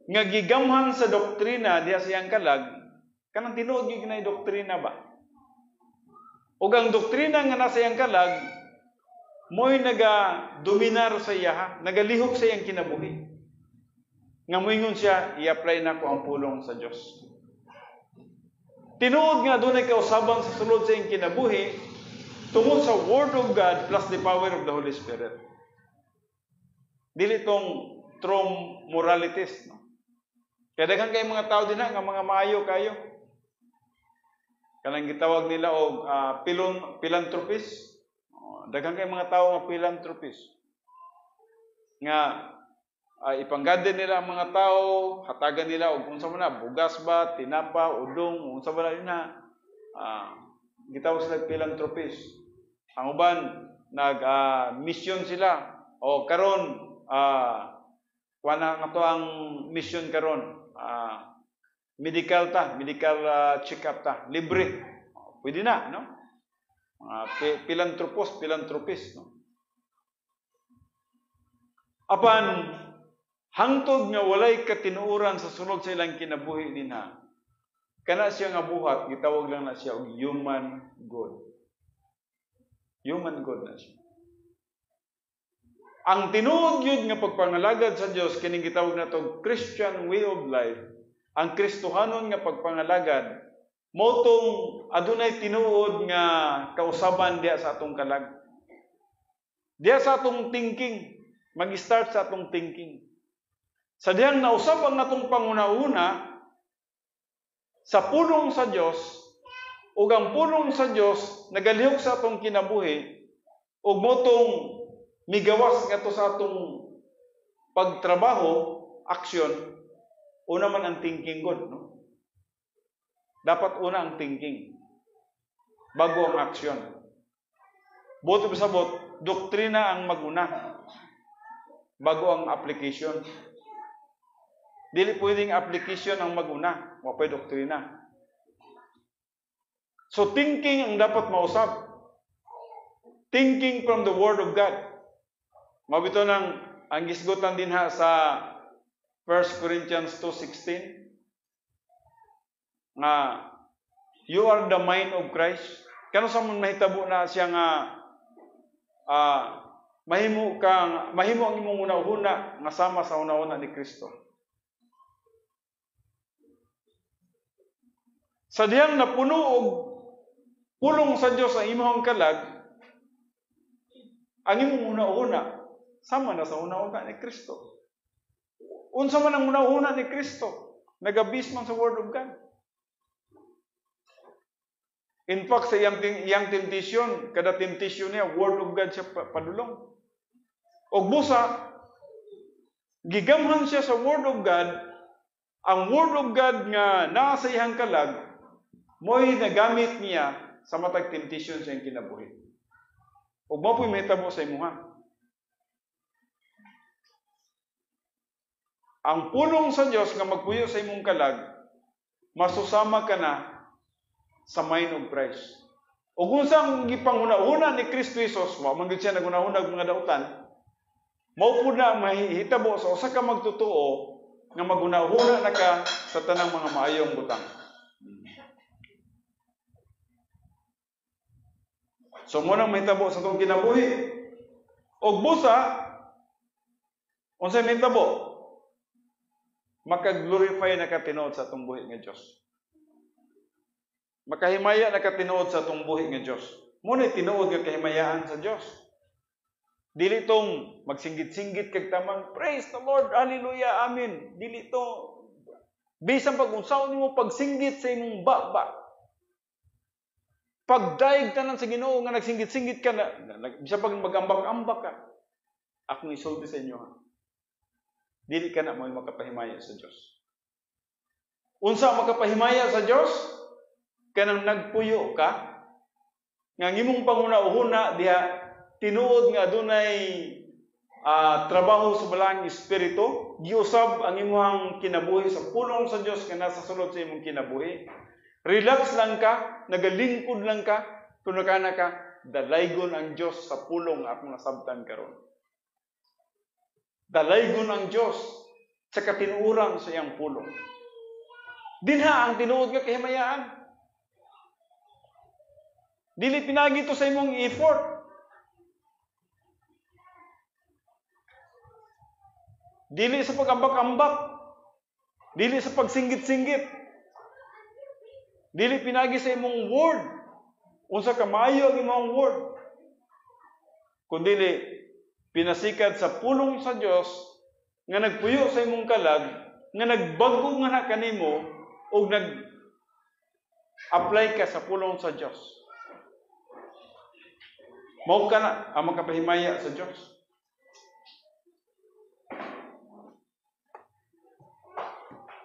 nga gigamhan sa doktrina diha sa iyang kalag, kanang tinuod gyud na doktrina ba? Ug ang doktrina nga nasa iyang kalag mo'y naga-dominar sa iya, nagalihok sa iyang kinabuhi. Nga moingon siya, i-apply na ko ang pulong sa Dios. Tinuod nga dunay kausaban sa sulod sa iyang kinabuhi tungod sa Word of God plus the power of the Holy Spirit. Dili tong true moralities, no? Kaya daghan kay mga tao din nga mga maayo kayo. Kanang gitawag nila og philanthropist. Daghang kay mga tao nga philanthropist. Nga ipanggadin nila ang mga tao, hatagan nila og unsa man na, bugas ba, tinapa, udong, unsa ba na gitawag sila philanthropist. Ang uban nag-mission sila o karon kuana nga to ang mission karon. Medical check-up ta, libre. Pwede na, no? Philanthropist, no? Apan hangtod nga walay katinuoran sa sulod sa ilang kinabuhi dinha. Kana siya nga buhat, gitawag lang na siya og human God. Human God na siya. Ang tinuod yun nga pagpangalagad sa Dios kining gitawag na to Christian way of life. Ang Kristohanon nga pagpangalagad motong adunay tinuod nga kausaban diha sa atong kalag. Diha sa atong thinking, mag-start sa atong thinking. Sa dihang nausab ang atong panguna-una sa pulong sa Dios, ug ang pulong sa Dios nagalihok sa atong kinabuhi ug motong migawas ngadto sa atong pagtrabaho, aksyon, una man ang thinking God, no? Dapat una ang thinking bago ang aksyon. Buti pa sabot, doktrina ang maguna bago ang application. Dili pwedeng application ang maguna, wa pwede doktrina. So thinking ang dapat mausap. Thinking from the Word of God. Mabito ng ang gisgutan din ha sa 1 Corinthians 2:16 nga you are the mind of Christ. Kano sa man mahitabo na siya nga mahimo ang imong una-una nga sama sa una-una ni Kristo. Sa diyang napuno og pulong sa Dios ang imong kalag, ang imong una-una sama na sa una-una ni Kristo. Unsa man ang una-una ni Kristo, nagabis man sa Word of God. In fact, sa iyang temptation, kada temptation niya, Word of God siya padulong. O busa, gigamhan siya sa Word of God, ang Word of God nga nasa iyang kalag, mo'y nagamit niya sa matag temptation sa iyang kinabuhi. O mo po'y mahitabo sa imuha. Ang pulong sa Diyos nga magpuyo sa imong kalag, masusama ka na sa mind of Christ. O kung saan gipanguna-una ni Kristo Jesus, man gid siya naguna-una mga dautan, mao pud na mahitabo sa usa ka magtotoo nga maguna-una na ka sa tanang mga maayong butang. So mo nang mahitabo sa tong kinabuhi. Og busa, unsay mahitabo? Maka-glorify na ka tinuod sa atong buhi nga Dios. Makahimaya na ka tinuod sa atong buhi nga Dios. Muna tinuod nga kahimayaan sa Dios. Dili tong magsinggit-singgit kag tamang praise the Lord, hallelujah, amen. Dili to bisan pag unsaon nimo pagsinggit sa imong baba. Pagdaig tanan sa Ginoo nga nagsinggit-singgit ka na, bisan pag magambak-ambak ka. Akong isulti sa inyo ha. Dili ka na mo makapahimaya sa Dios. Unsa makapahimaya sa Dios? Kanang nagpuyo ka nga imong panguna-una diha tinuod nga adunay trabaho sa balang espiritu, giusab ang imong kinabuhi sa pulong sa Dios nga nasa sulod sa imong kinabuhi. Relax lang ka, nagalingkod lang ka, kuno kana ka dalaygon ang Dios sa pulong nga akong nasabtan karon. Dalaygon ang Dios sa katinuoran sa iyang pulong. Dinha ang tinuod nga kahimayaan. Dili pinagi to sa imong effort. Dili sa pag-ambak-ambak. Dili sa pagsinggit-singgit. Dili pinagi sa imong word. Unsa ka maayo ang imong word. Kundi pinasikat sa pulong sa Dios nga nagpuyo sa imong kalag, nga nagbago nga na kanimo o nag-apply ka sa pulong sa Dios. Mao ka na ang makapahimaya sa Dios.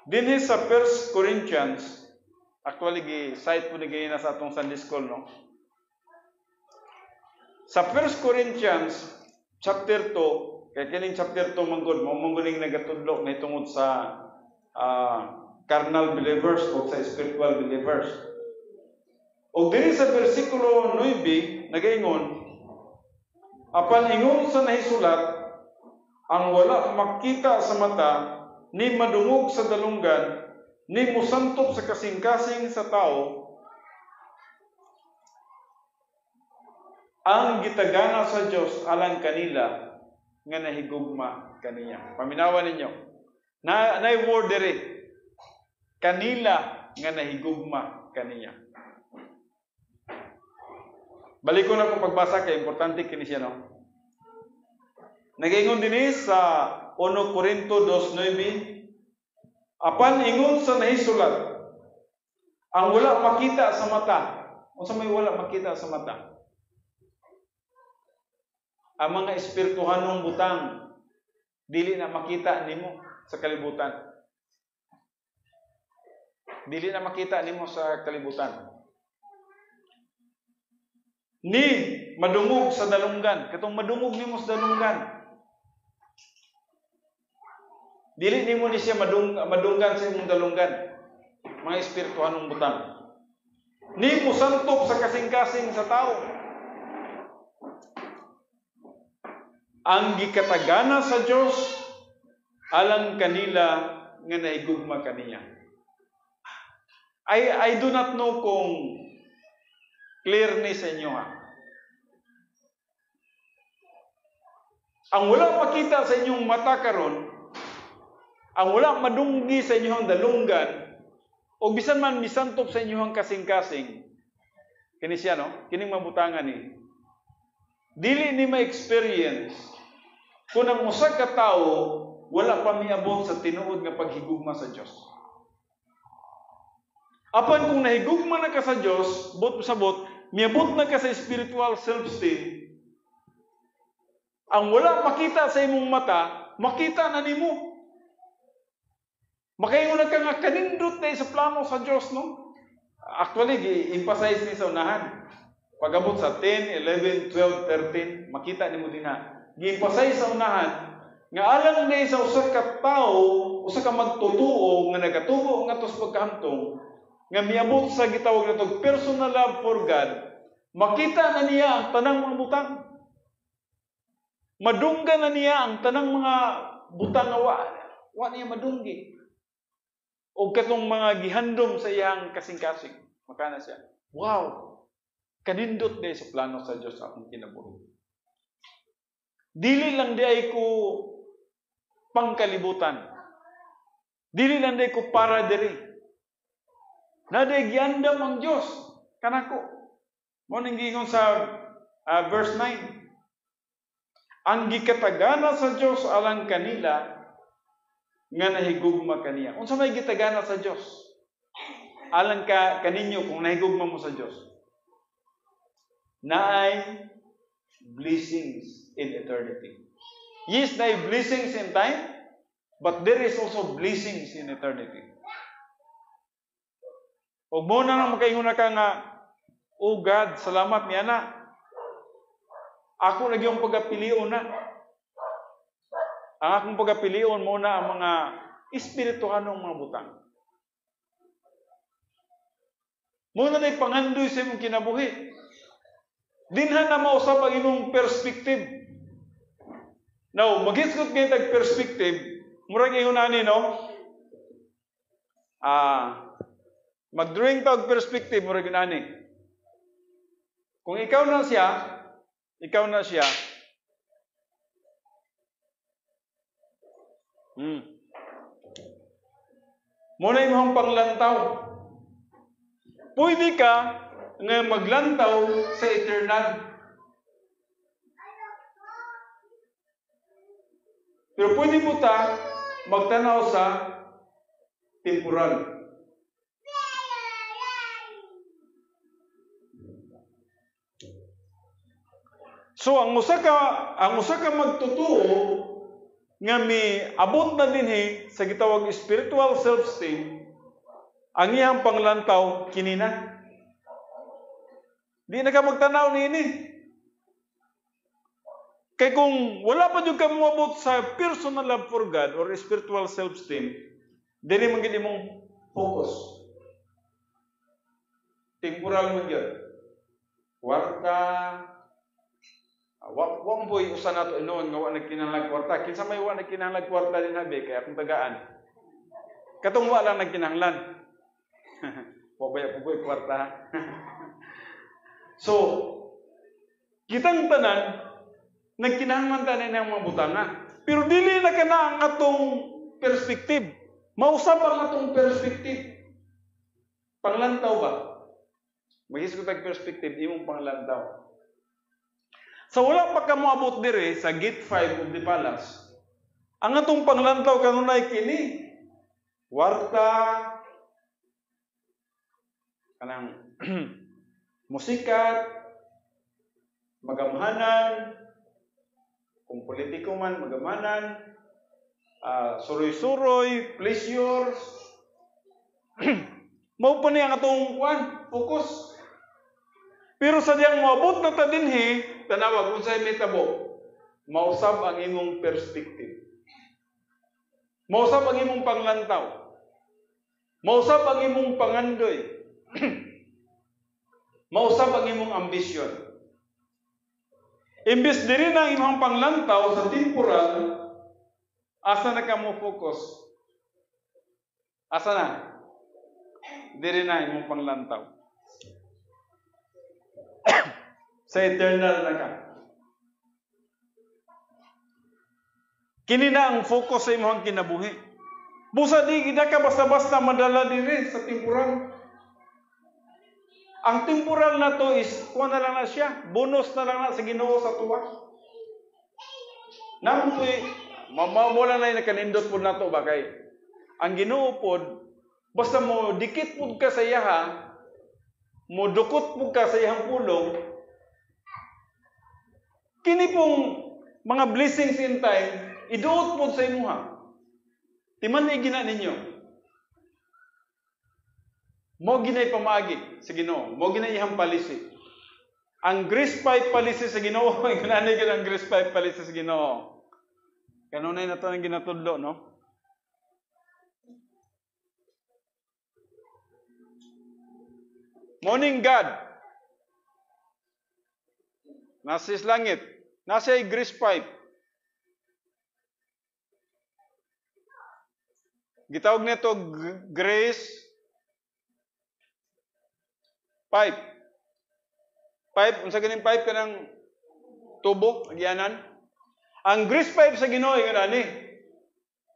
Dinhi sa 1 Corinthians, actually gi-cite po ni na sa atong Sunday school, no? Sa 1 Corinthians chapter 2, kaya kining chapter 2 manggod, mamunguling nagatudlo na tungod sa carnal believers o sa spiritual believers. O diri sa versikulo 9, nagaingon, apan ingon sa nahisulat, ang wala makita sa mata, ni madungog sa dalunggan, ni musantop sa kasing-kasing sa tao, ang gitagana sa Dios alang kanila nga nahigugma kaniya. Paminawan ninyo. Nay word diri. Kanila nga nahigugma kaniya. Balik ko na kung pagbasa kay importante kini siya, no. Nagaingon dinhi sa 1 Corinto 2:9, apan ingon sa nahisulat, ang wala makita sa mata. Unsa may wala makita sa mata? Ang mga espirituhanong butang dili na makita nimo sa kalibutan. dili na makita nimo sa kalibutan. Ni madungog sa dalunggan, katong madungog nimo sa dalunggan. Dili nimo ni siya madunggan sa imong dalunggan. Mga espirituhanong butang. Ni mo santop sa kasing-kasing sa tao. Ang gikatagana sa Dios alang kanila nga naigugma kaniya. I do not know kung clear ni sa inyo ha. Ang wala makita sa inyong mata karon, ang wala madunggi sa inyong dalunggan, o bisan man misantop sa inyong kasing-kasing, kini siya no, kining mabutangan ni. Dili ni ma-experience kung ang usa ka tawo wala pa miabot sa tinuod nga paghigugma sa Dios. Apan kung nahigugma na ka sa Dios, bot miabot na ka sa spiritual self-esteem, ang wala makita sa imong mata, makita na nimo. Makaingon na ka nga kanindot na sa plano sa Dios, no? Actually, i-emphasize ni sa unahan. Pag-abot sa 10, 11, 12, 13, makita nimo din na. I-emphasize sa unahan, nga alang na sa usa ka tao, usa ka magtutuo, nga nagatubo nga tos pagkahantong, nga miabot sa gitawag na to personal love for God, makita na niya ang tanang mga butang. Madungga na niya ang tanang mga butang nga wa niya madunggi. O katong mga gihandom sa iyang kasing-kasing. Makana siya. Wow! Kanindot day sa plano sa Diyos akong kinabuhi. Dili lang di ay ko pangkalibutan. Dili lang di ko para diri. Naday giandam ang Diyos. Kanako. Mo ning giingon sa verse 9. Ang gikatagana sa Diyos alang kanila nga nahigugma kaniya. Unsa may gitagana sa Diyos? Alang kaninyo kung nahigugma mo sa Diyos. Naay blessings in eternity. Yes, naay blessings in time, but there is also blessings in eternity. O mo na nang makaingon na ka nga, oh God, salamat niya na. Ako lagi yung pagapilion na. Ang akong pagapilion muna ang mga espirituhanong mga butang. Muna na ipangandoy sa imong kinabuhi. Dinhan na mausap ang imong perspective. Now, maghisgot ngayon tag-perspective, murag ingon na ni, no? Mag-drawing tag perspective, murag ingon na ni. Kung ikaw na siya, muna imong panglantaw. Pwede ka nga maglantaw sa eternal. Pero pwede mo ta magtanaw sa temporal. So ang usa ka magtutuo nga mi abot na dinhi sa gitawag spiritual self-esteem, ang iyang panglantaw kinina. Di na ka magtanaw niini. Kay kung wala pa jud ka moabot sa personal love for God or spiritual self-esteem, dili man gid imong focus. Temporal man gyud. Kwarta, wang boy usa nato inon nga wa nagkinahanglan kwarta. Kinsa may wa nagkinahanglan kwarta din habi kay akong tagaan. Katong wa lang nagkinahanglan. Pabaya kwarta. So, kitang tanan nagkinahanglan tanan ng mga butanga. Pero dili na kana ang atong perspective. Mausap ang atong perspective. Panglantaw ba? Maghisgot tag perspective imong panglantaw. So wala pa ka moabot dire sa gate 5 of the palace. Ang atong panglantaw kanunay kini. Warta, kanang musikat, magamhanan, kung politiko man, magamhanan, suroy-suroy, pleasures, Mao pa niya ang atong kuan, focus. Pero sa diyang moabot na ta dinhi, tanawag unsay mitabo, mausab ang imong perspective. Mausab ang imong panglantaw. Mausab ang imong pangandoy. Mausab ang imong ambisyon. Imbis diri na imong panglantaw sa temporal, asa na ka mo focus? Asa na? Diri na imong panglantaw. Sa eternal na ka. Kini na ang focus sa imong kinabuhi. Busa di gid ka basta-basta madala diri sa temporal. Ang temporal na to is kuha na lang na siya, bonus na lang na sa Ginoo sa tuwa. Namoy mawala na nakanindot pud nato ba kay ang Ginoo pod basta mo dikit pud ka sa iyaha, mo dukot pud ka sa iyang pulong. Kini pong mga blessings in time, iduot po sa imuha. Timan na igina ninyo. Mo ginay pamaagi sa Ginoo. Mo ginay ihang palisi. Ang grace pipe palisi sa Ginoo, ganani gid ang grace pipe palisi sa Ginoo. Kanunay na to ang ginatudlo, no? Morning God. Nasa langit. Nasa grace pipe. Gitawag nito grace pipe. Pipe, unsa ganing pipe kanang tubo, agyanan. Ang grease pipe sa Ginoo ganani.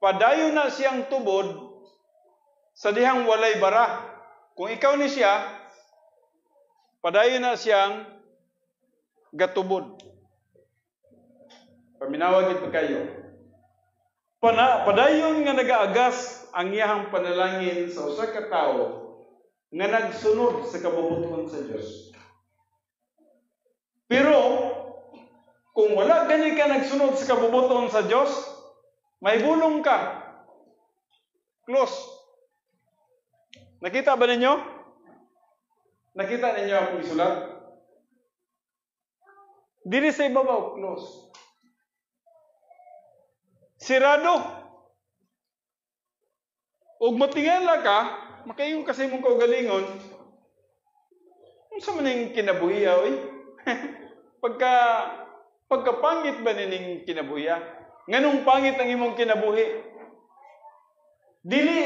Padayon na siyang tubod sa dihang walay bara. Kung ikaw ni siya, padayon na siyang gatubod. Paminawag ito kayo. Padayon nga nagaagas ang iyahang panalangin sa usa ka tawo nga nagsunod sa kabubuton sa Dios. Pero kung wala gani ka nagsunod sa kabubuton sa Dios, may bulong ka. Close. Nakita ba ninyo? Nakita ninyo akong isulat? Dili sa ibabaw, close. Sirado. Ug matingala ka, makayong kasi mong kaugalingon, unsa man ning kinabuhi oy? Pagkapangit ba nining kinabuhi? Nganong pangit ang imong kinabuhi? Dili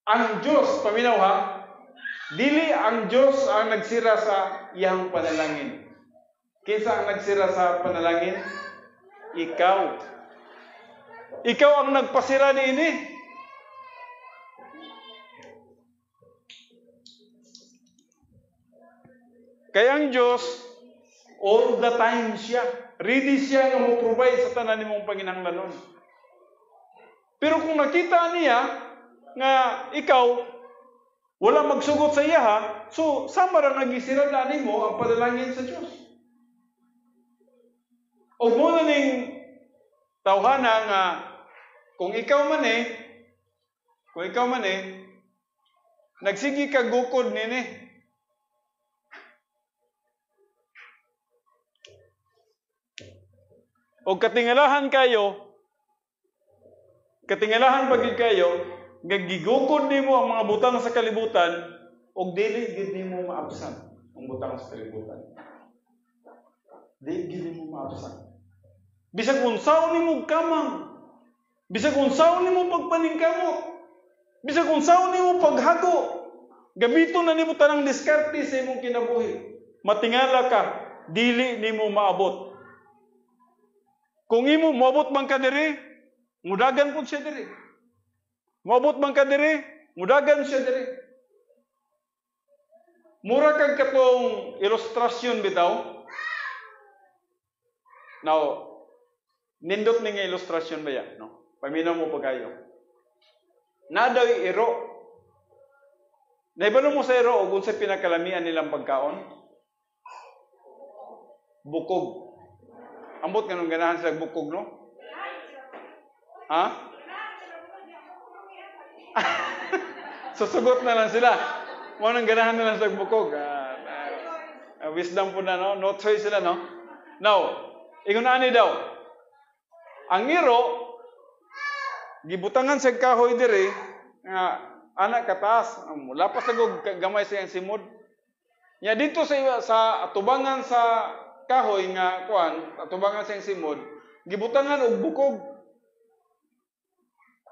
ang Dios, paminaw ha? Dili ang Dios ang nagsira sa iyang panalangin. Kinsa ang nagsira sa panalangin? Ikaw. Ikaw ang nagpasira niini. Kaya ang Diyos, all the time siya. Ready siya nga mo-provide sa tanan nimong panginahanglanon. Pero kung nakita niya nga ikaw, wala magsugot sa iya ha, so sama ra nagisirada nimo ang panalangin sa Diyos. O mo na ning tawhana nga kung ikaw man nagsigi ka gukod nini. O katingalahan pagid kayo, gagigukod nimo ang mga butang sa kalibutan, o dili gid nimo maabsan ang butang sa kalibutan. Dili gid nimo maabsan. Bisag unsaon nimo kamang, bisag unsaon nimo pagpaningkamot, bisag unsaon nimo paghago, gamiton na nimo tanang diskarte sa imong kinabuhi. Matingala ka, dili nimo maabot. Kung imo moabot man ka diri, mudagan pud siya diri. Moabot man ka diri, mudagan siya diri. Mura kag katong ilustrasyon bitaw. Now, nindot ni nga ilustrasyon ba yan? No? Paminaw mo pa kayo. Nadaw iro. Naibalo mo sa iro o kung sa pinakalamian nilang pagkaon? Bukog. Ambot ganun ganahan sila bukog, no? Ha? Susugot na lang sila. Mo nang ganahan na lang sa bukog. Wisdom po na, no? No choice sila, no? Now, ingon ani daw, ang iro, gibutangan sa kahoy diri, nga, anak kataas, lapas na gamay sa iyang simod. Ya dito sa atubangan sa kahoy nga kuan, atubangan sa iyang simod, gibutangan og bukog.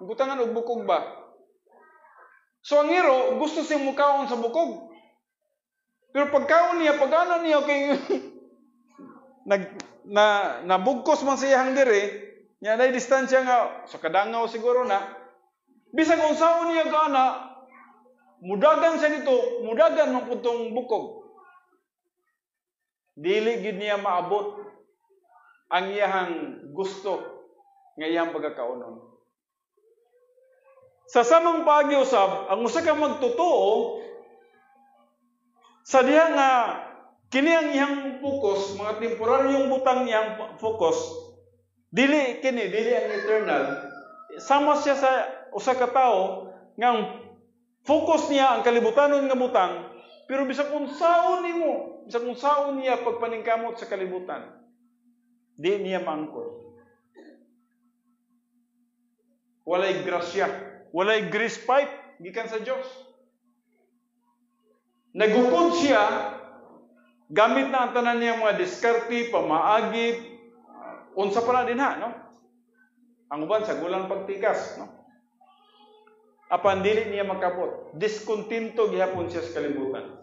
Gibutangan og bukog ba? So ang iro, gusto siyang mukaon sa bukog. Pero pagkaon niya, pag-ana niya, kay nabugkos man siya hang diri, niya na distansya nga, sa kadangaw siguro na, bisag unsaon niya gana, mudagan siya dito, mudagan ng putong bukog. Dili gid niya maabot ang iyang gusto nga iyang pagkakaunon. Sa samang pag-iusab, ang usa ka magtotoo sa diha nga kini ang iyang focus, mga temporaryong butang niyang focus, dili ang eternal. Sama siya sa usa ka tawo nga ang focus niya ang kalibutanon nga butang, pero bisag unsaon nimo, bisag unsaon niya pagpaningkamot sa kalibutan, di niya maangkon. Walay grasya, walay grace pipe gikan sa Dios. Nagukod siya gamit na ang tanan niya mga diskarte, pamaagi, unsa pa na din ha, no? Ang uban sa gulang pagtikas, no? Apan dili niya makabot. Diskontinto gihapon siya sa kalibutan.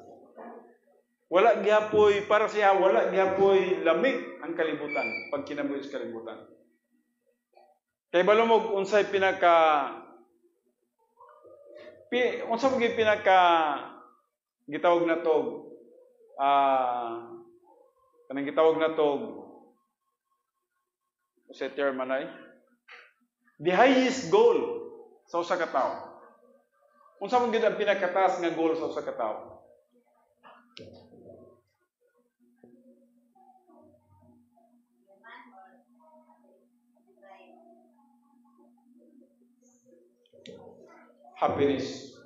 Wala gihapoy para siya, wala gihapoy lamig ang kalibutan pag kinabuhi sa kalibutan. Kay balumog unsay unsa mo gitawag na to, kanang gitawag na to, sa term manay, the highest goal sa usa ka tawo. Unsa man gid ang pinakataas nga goal sa usa ka tawo? Happiness.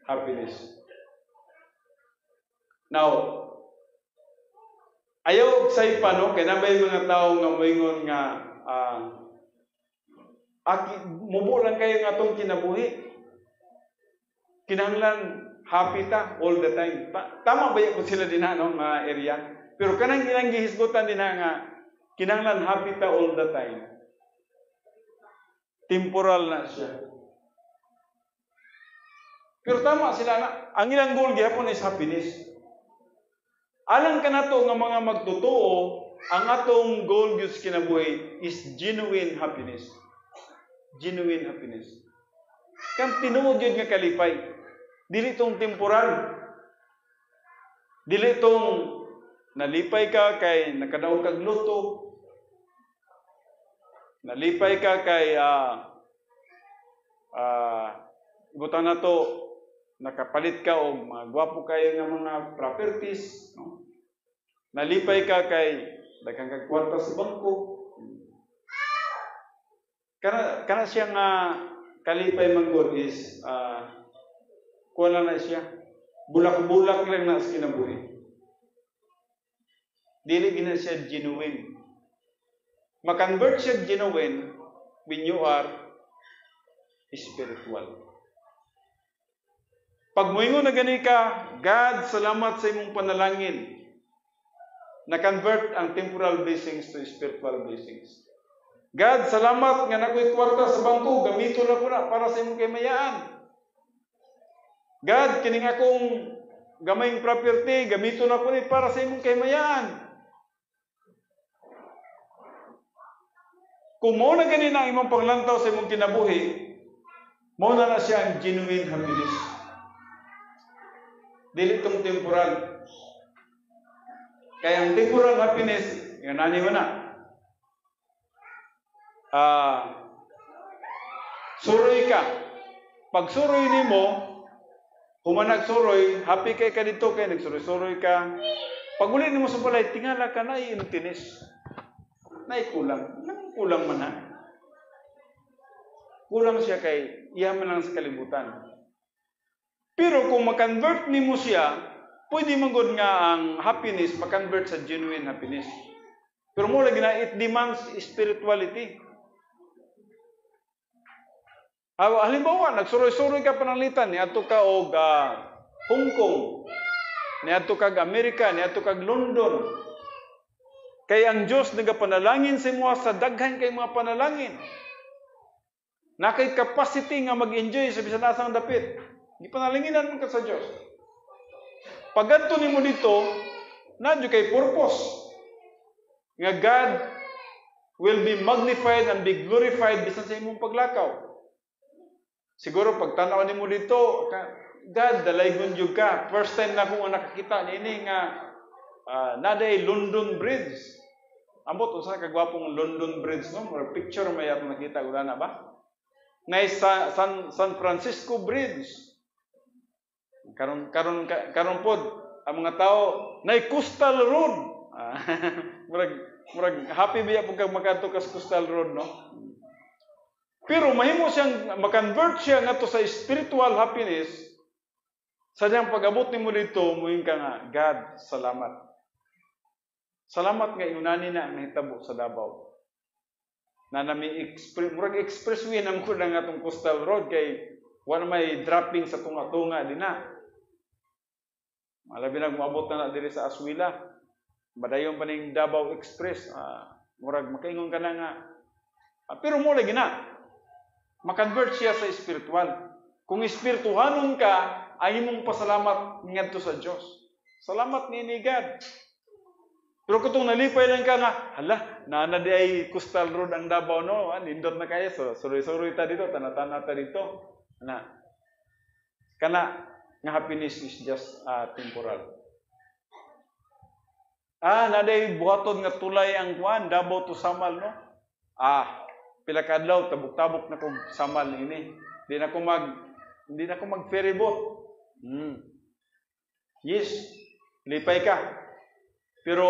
Happiness. Now, ayaw say pa, no? Kaya nabay mga tao nga moingon nga mubo lang kayo nga itong kinabuhi. Kinahanglan happy ta all the time. Tama ba yung sila din no, mga area? Pero kanang ilang gihisgutan din nga kinahanglan happy ta all the time. Temporal na siya. Pero tama sila na, ang ilang goal gihapon is happiness. Alang ka na to nga mga magtotoo, ang atong goal gyud sa kinabuhi is genuine happiness. Genuine happiness. Kang tinuod yun nga kalipay. Dili tong temporal. Dili tong nalipay ka kay nakadaog kag luto. Nalipay ka kay butang na to, nakapalit ka o mga gwapo kayo nga mga properties. No? Nalipay ka kay daghang kag kwarta sa bangko. Kana siya nga kalipay manggod is kuha na siya. Bulak-bulak lang na sa kinabuhi. Dili gina siya genuine. Makonvert siya genuine when you are spiritual. Pag moingon na gani ka, God, salamat sa imong panalangin. Na-convert ang temporal blessings to spiritual blessings. God, salamat nga nakoy kwarta sa bangko, gamito na ko na para sa imong kamayaan. God, kining akong gamayng property, gamito na ko ni para sa imong kamayaan. Kung mo na gani na imong panglantaw sa imong kinabuhi, mo na siya ang genuine happiness. Dili itong temporal. Kaya ang temporal happiness, yung nani mo na. Suroy ka. Pag suroy ni mo, humanag suroy, happy kay ka dito, kay nagsuroy-suroy ka. Pag uli ni mo sa balay, tingala ka na iintinis. Naikulang. Kulang man ha. Kulang siya kay iya man lang sa kalibutan. Pero kung makonvert nimo siya, pwede magod nga ang happiness makonvert sa genuine happiness. Pero mo lagi na it demands spirituality. Halimbawa, nagsuroy-suroy ka pananglitan, niadto ka og Hong Kong, niadto kag Amerika, niadto kag London. Kay ang Dios nagapanalangin sa imo sa daghan kay mga panalangin. Nakay capacity nga mag-enjoy sa bisan asang dapit. Gipanalanginan mo ka sa Dios. Pagadto nimo dito, nadyo kay purpose. Nga God will be magnified and be glorified bisan sa imong paglakaw. Siguro pagtanaw nimo dito, God, dalaygon jud ka. First time na akong nakakita nini nga naday London Bridge. Ambot usa ka gwapong London Bridge no, or picture may atong nakita gura na ba? Nay San Francisco Bridge. Karon pod ang mga tao nay Coastal Road. murag happy biya pag makadto ka sa Coastal Road no. Pero mahimo siyang makonvert siya ngadto sa spiritual happiness. Sa diyang pag-abot nimo dito, muing ka nga, God, salamat. Salamat nga inunani na ang nahitabo sa Davao. Na nami murag expressway nang ko na nga itong Coastal Road kay wala may dropping sa tunga-tunga din na. Malabi na umabot na diri sa Aswila. Madayon pa ning Davao Express. Murag makaingon ka na nga. Pero mo lagi na. Makonvert siya sa spiritual. Kung espirituhanon ka, ay imong pasalamat ngadto sa Dios. Salamat ni God. Pero kung nalipay lang ka nga, hala, di ay Coastal Road ang Davao no, nindot na kaya so suroy-suroy ta dito, tanata ta dito. Kana nga happiness is just temporal. Naday buhaton nga tulay ang kuan Davao to Samal no. Pila ka adlaw tabok-tabok na kog Samal ini. Hindi na ko mag ferry boat. Yes, lipay ka. Pero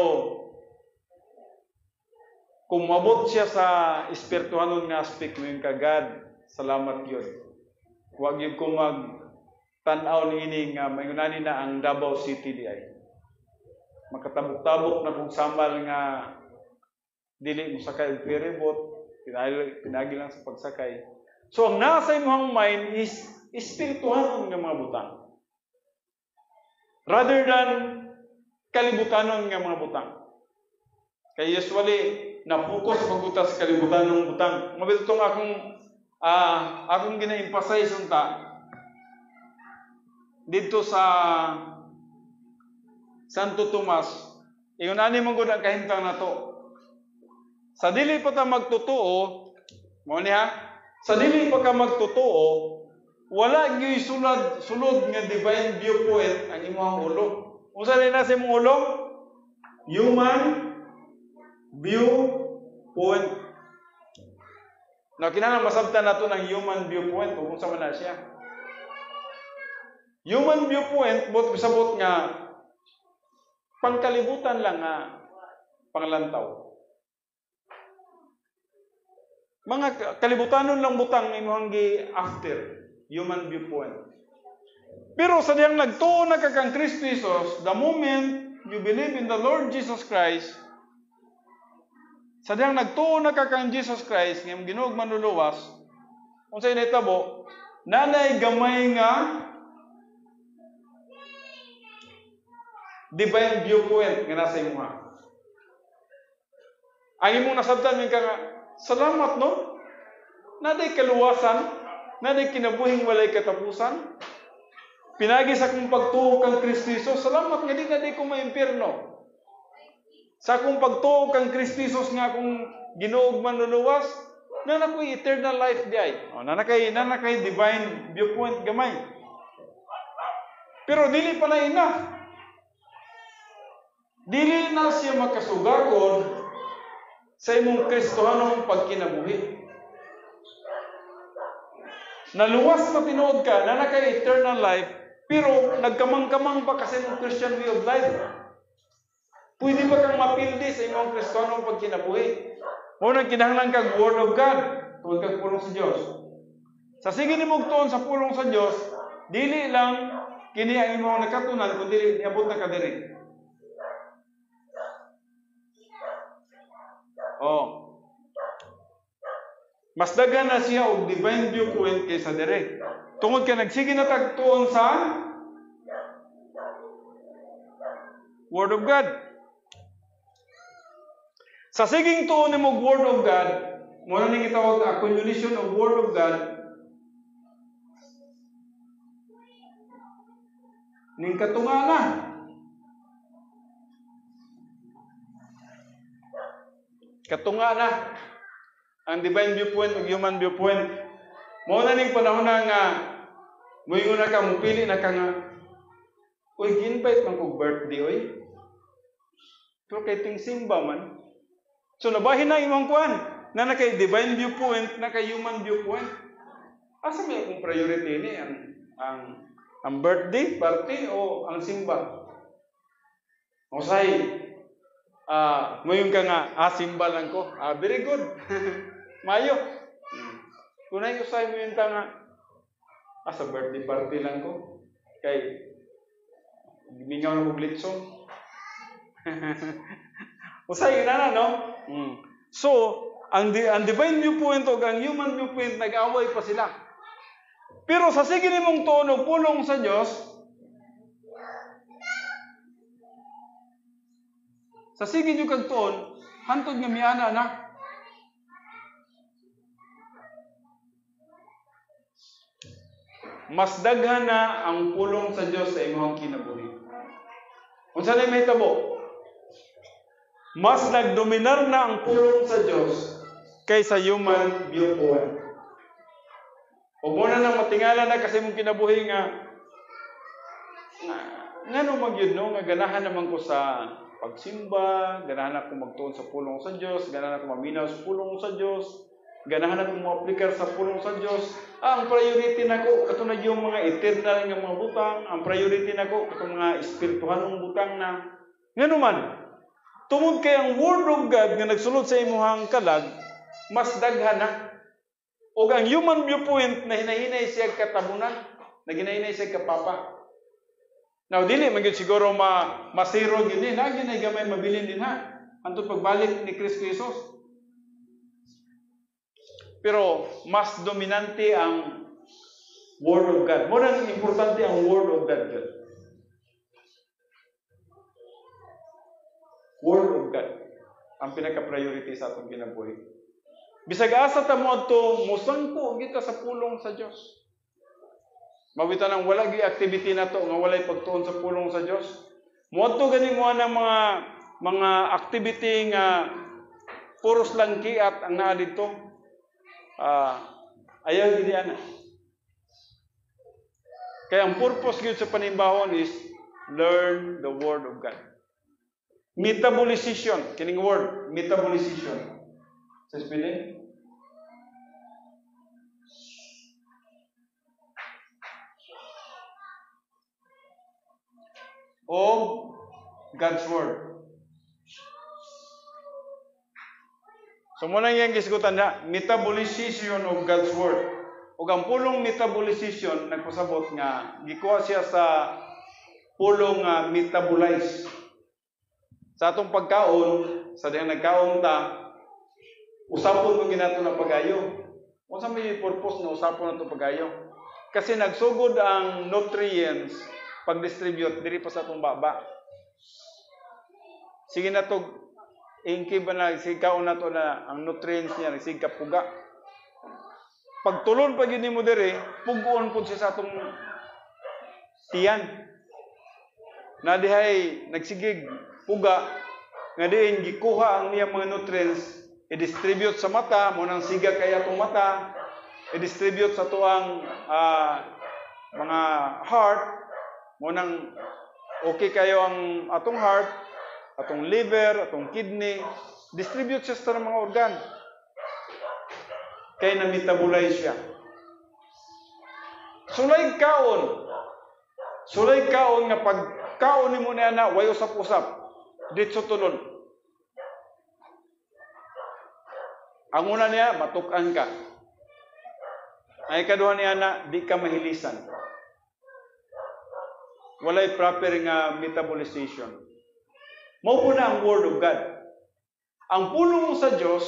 kung mabot siya sa espirituhanon nga aspect mo yung kagad, salamat yun. Huwag yun kung mag-tanaw ni nga mayunani na ang Davao City di ay. Makatabok-tabok na kung Samal nga dili mo sakay og ferry boat. Pinagi lang sa pagsakay. So, ang nasa imong mind is espirituhanon nga mga butang. Rather than kalibutanon nga mga butang. Kaya usually, na-focus pag-utas sa kalibutanong butang. Mabito itong akong gina-emphasize unta dito sa Santo Tomas, ingon ani mong gud ang kahimtang nato. Sa dili pa ta magtotoo, mo niya, sa dili pa ka magtotoo, wala gyud sulod nga divine viewpoint ang imong ulo. Unsa rin na sa imong ulo? Human viewpoint. Kinahanglan masabtan nato ng human viewpoint kung unsa man na siya. Human viewpoint bisabot nga pangkalibutan lang nga panglantaw. Mga kalibutanon lang butang imong after human viewpoint. Pero sa diyang nagtuo na ka kang Kristo Jesus, the moment you believe in the Lord Jesus Christ, sa diyang nagtuo na ka kang Jesus Christ, ngayong ginuog manluluwas, kung sa'yo naitabo, nanay gamay nga divine viewpoint nga nasa imo ha. Ang imong nasabtan min ka nga, salamat no? Naday kaluwasan, naday kinabuhing walay katapusan. Pinagi sa akong pagtuo kang Kristo Jesus, salamat nga di naday ko maimpierno. Sa akong pagtuo kang Kristo Jesus nga akong ginuog manluluwas, nanakoy eternal life di ay. Nanakay divine viewpoint gamay. Pero dili pa na enough. Dili na siya makasugakod sa imong Kristohanong pagkinabuhi. Naluwas na tinuod ka, na naka eternal life, pero nagkamang-kamang pa kasi ng Christian way of life. Pwede ba kang mapildi sa imong Kristohanong pagkinabuhi? Muna kinahanglan kag Word of God, tuwag kag pulong sa Diyos. Sa sige ni mong tuon sa pulong sa Diyos, dili lang kini ang imong nakatunan kundi niabot na ka diri. Oh. Mas daghan na siya og divine viewpoint kaysa dire. Tungod ka nagsige na tagtuon sa Word of God. Sa siging tuon nimo Word of God, mo na ning gitawag na accumulation of Word of God. Ning katunga na. Katunga na ang divine viewpoint ug human viewpoint. Mo na ning panahon na nga moingon na ka mupili na ka nga uy invite man kog birthday oy. Pero kay ting simba man. So nabahin na imong kuan na kay divine viewpoint na kay human viewpoint. Asa may akong priority ni ang birthday party o ang simba? Usay ngayon ka nga, simba lang ko. Very good. Mayo. Kunay usay mo yun ta nga, sa birthday party lang ko. Kay, mingaw na kong litson. Usay yun na, no? So, ang divine viewpoint o ang human viewpoint, nag-away pa sila. Pero sa sige nimong tunog, pulong sa Diyos, sa sige nyo kagtuon, hantod nga miana na. Mas daghan na ang pulong sa Diyos sa imong kinabuhi. Unsa na may tabo? Mas nagdominar na ang pulong sa Diyos kaysa human viewpoint. O muna nang matingala na kasi mong kinabuhi nga no magyud no nga ganahan naman ko sa pagsimba, ganahan ako magtuon sa pulong sa Diyos, ganahan ako maminaw sa pulong sa Diyos, ganahan ako mo-aplikar sa pulong sa Diyos. Ang priority nako katong yung mga eternal nga mga butang, ang priority nako katong mga espirituhanong butang na ngano man. Tungod kay ang Word of God nga nagsulod sa imong kalag, mas daghan na. O ang human viewpoint na hinahinay siya katabunan, na hinahinay siya kapapa. Now, dili, magyud siguro masiro yun din. Lagi na gamay mabilin din ha. Antong pagbalik ni Kristo Jesus. Pero, mas dominante ang Word of God. More than importante ang Word of God. Word of God. Ang pinaka-priority sa atong kinabuhi. Bisag asa ta mo adto, musangko kita sa pulong sa Dios. Mabitan ang wala gi activity na to nga walay pagtuon sa pulong sa Dios. Moadto gani mo ang mga activity nga puros lang kiat ang naa dito. Ayaw gid ana. Kaya ang purpose gyud sa panimbahon is learn the Word of God. Metabolization, kining word, metabolization. Sa spelling? Of God's Word. So muna yung gisgutan na, metabolization of God's Word. O ang pulong metabolization, nagpasabot nga, gikuha siya sa pulong metabolize. Sa atong pagkaon, sa diyang nagkaon ta, usapon mo ginato na pagayo. Kung sa may purpose na usapon na ito pagayo. Kasi nagsugod ang nutrients pag-distribute diri pa sa atong baba. Sige na to, ingki ba na, sigkaon na to na ang nutrients niya, nagsigka puga. Pag tulon pag yun mo diri, pugoon po siya sa atong tiyan. Na dihay nagsigig puga, nga diin gikuha ang iyang mga nutrients, i-distribute sa mata, munang siga kaya atong mata, i-distribute sa tuang mga heart, munang okay kayo ang atong heart, atong liver, atong kidney, distribute siya sa mga organ. Kaya na-metabolize siya. Sulay kaon nga pagkaon ni mo na way usap-usap, ditso tulon. Ang una niya, matukan ka. Ay kaduha niya na, di ka mahilisan. walay proper nga metabolization. Mao po na ang Word of God. Ang pulong mo sa Dios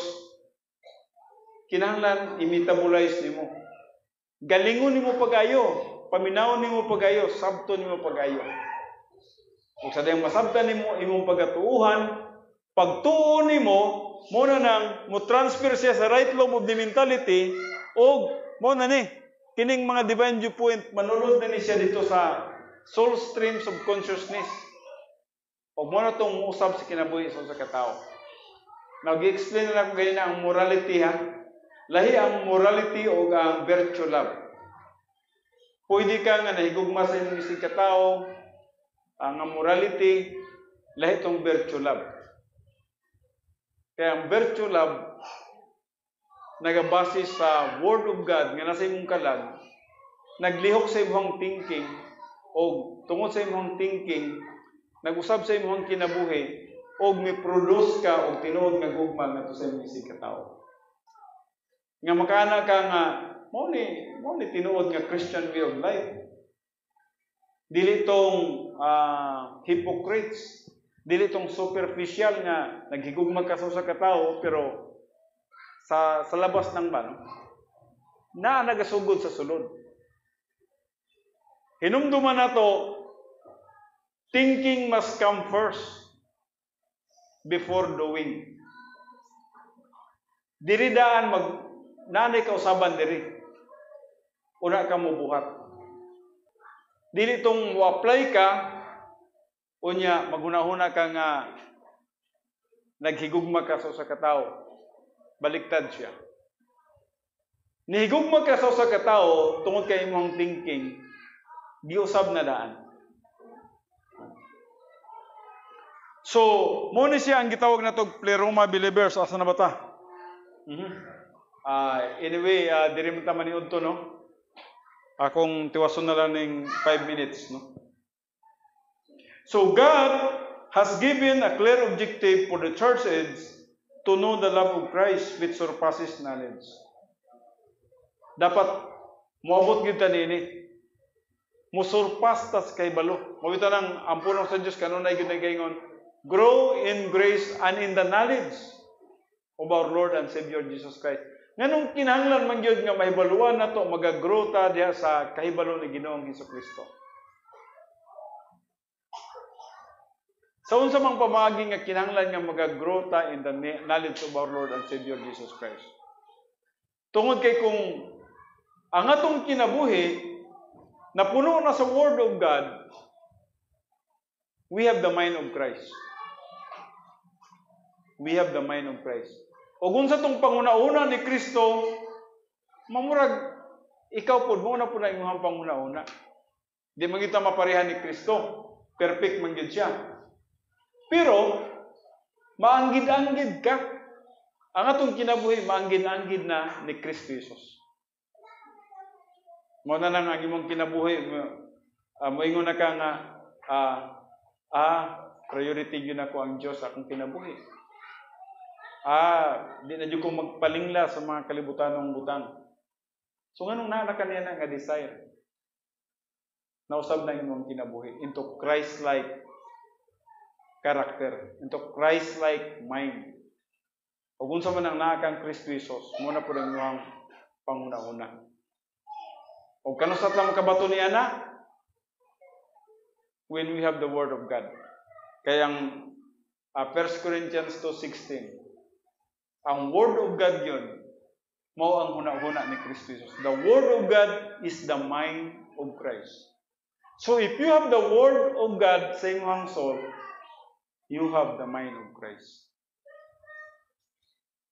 kinahanglan i-metabolize nimo. Galingon nimo pagayo, paminawon nimo pagayo, sabton nimo pagayo. Ug sa dayang masabtan nimo imong pagatuuhan, pagtuon nimo mo na nang mo transfer siya sa right lobe of the mentality o mo na ni kining mga divine viewpoint manulod na ni siya dito sa soul streams of consciousness. O mo na tong usab sa kinabuhi sa katao. Nag-explain na ko ganina ang morality ha. Lahi ang morality o ang virtue love. Pwede ka nga nahigugma sa inyong isig katao, ang morality, lahi itong virtue love. Kaya ang virtue love, nagabase sa Word of God, nga nasa imong kalag, naglihok sa imong thinking, o tungod sa imong thinking, nag-usab sa imong kinabuhi, o mi-produce ka, o tinuod nga gugma nga to sa imong isig katao. Nga makana ka nga, mo ni tinuod nga Christian way of life. Dili tong hypocrites, dili tong superficial nga naghigugma ka sa katao pero sa labas ng ban na nagasugod sa sulod. Hinumduman nato, thinking must come first before doing. Diri daan nanay ka usaban diri. Una ka mo buhat. Dili tong mo-apply ka, unya maghuna-huna ka nga naghigugma ka sa katao. Baliktad siya. Nihigugma ka sa katao tungod kay imong thinking, giusab na daan. So, mo ni siya ang gitawag na tog pleroma believers. Asa na ba ta? Anyway, diri man ta maniudto, no? Akong tiwason na lang ng 5 minutes, no? So, God has given a clear objective for the church age to know the love of Christ which surpasses knowledge. Dapat moabot gyud ta niini. Musurpas tas kay balo. Mabita nang ampunon sa Dios kanunay gyud gaingon, grow in grace and in the knowledge of our Lord and Savior Jesus Christ. Nganong kinahanglan man gyud nga mahibaluan nato magagrow ta diha sa kahibalo ni Ginoong Hesukristo. Sa unsa mang pamaagi nga kinahanglan nga magagrow ta in the knowledge of our Lord and Savior Jesus Christ. Tungod kay kung ang atong kinabuhi napuno na sa Word of God, we have the mind of Christ. We have the mind of Christ. O kung sa itong panguna-una ni Kristo, mamurag, ikaw po, muna po na imong panguna-una. Di man kita maparehan ni Kristo. Perfect man gid siya. Pero, maanggid-anggid ka. Ang atong kinabuhi, maanggid-anggid na ni Kristo Jesus. Muna nang ang imong kinabuhi, moingon na ka nga, priority yun ako ang Diyos akong kinabuhi. Di na dyan ko magpalingla sa mga kalibutanong butang. So, nganong na kaniya na nga desire? Nausab na imong kinabuhi into Christ-like character, into Christ-like mind. O kung sa man ang nakakang Kristo Jesus, muna po rin yung panguna-una. O kanusat lang kabato ni Ana? When we have the Word of God. Kayang 1 Corinthians 2:16. Ang Word of God yun, mao ang huna-huna ni Kristo Jesus. The Word of God is the mind of Christ. So if you have the Word of God sa imong soul, you have the mind of Christ.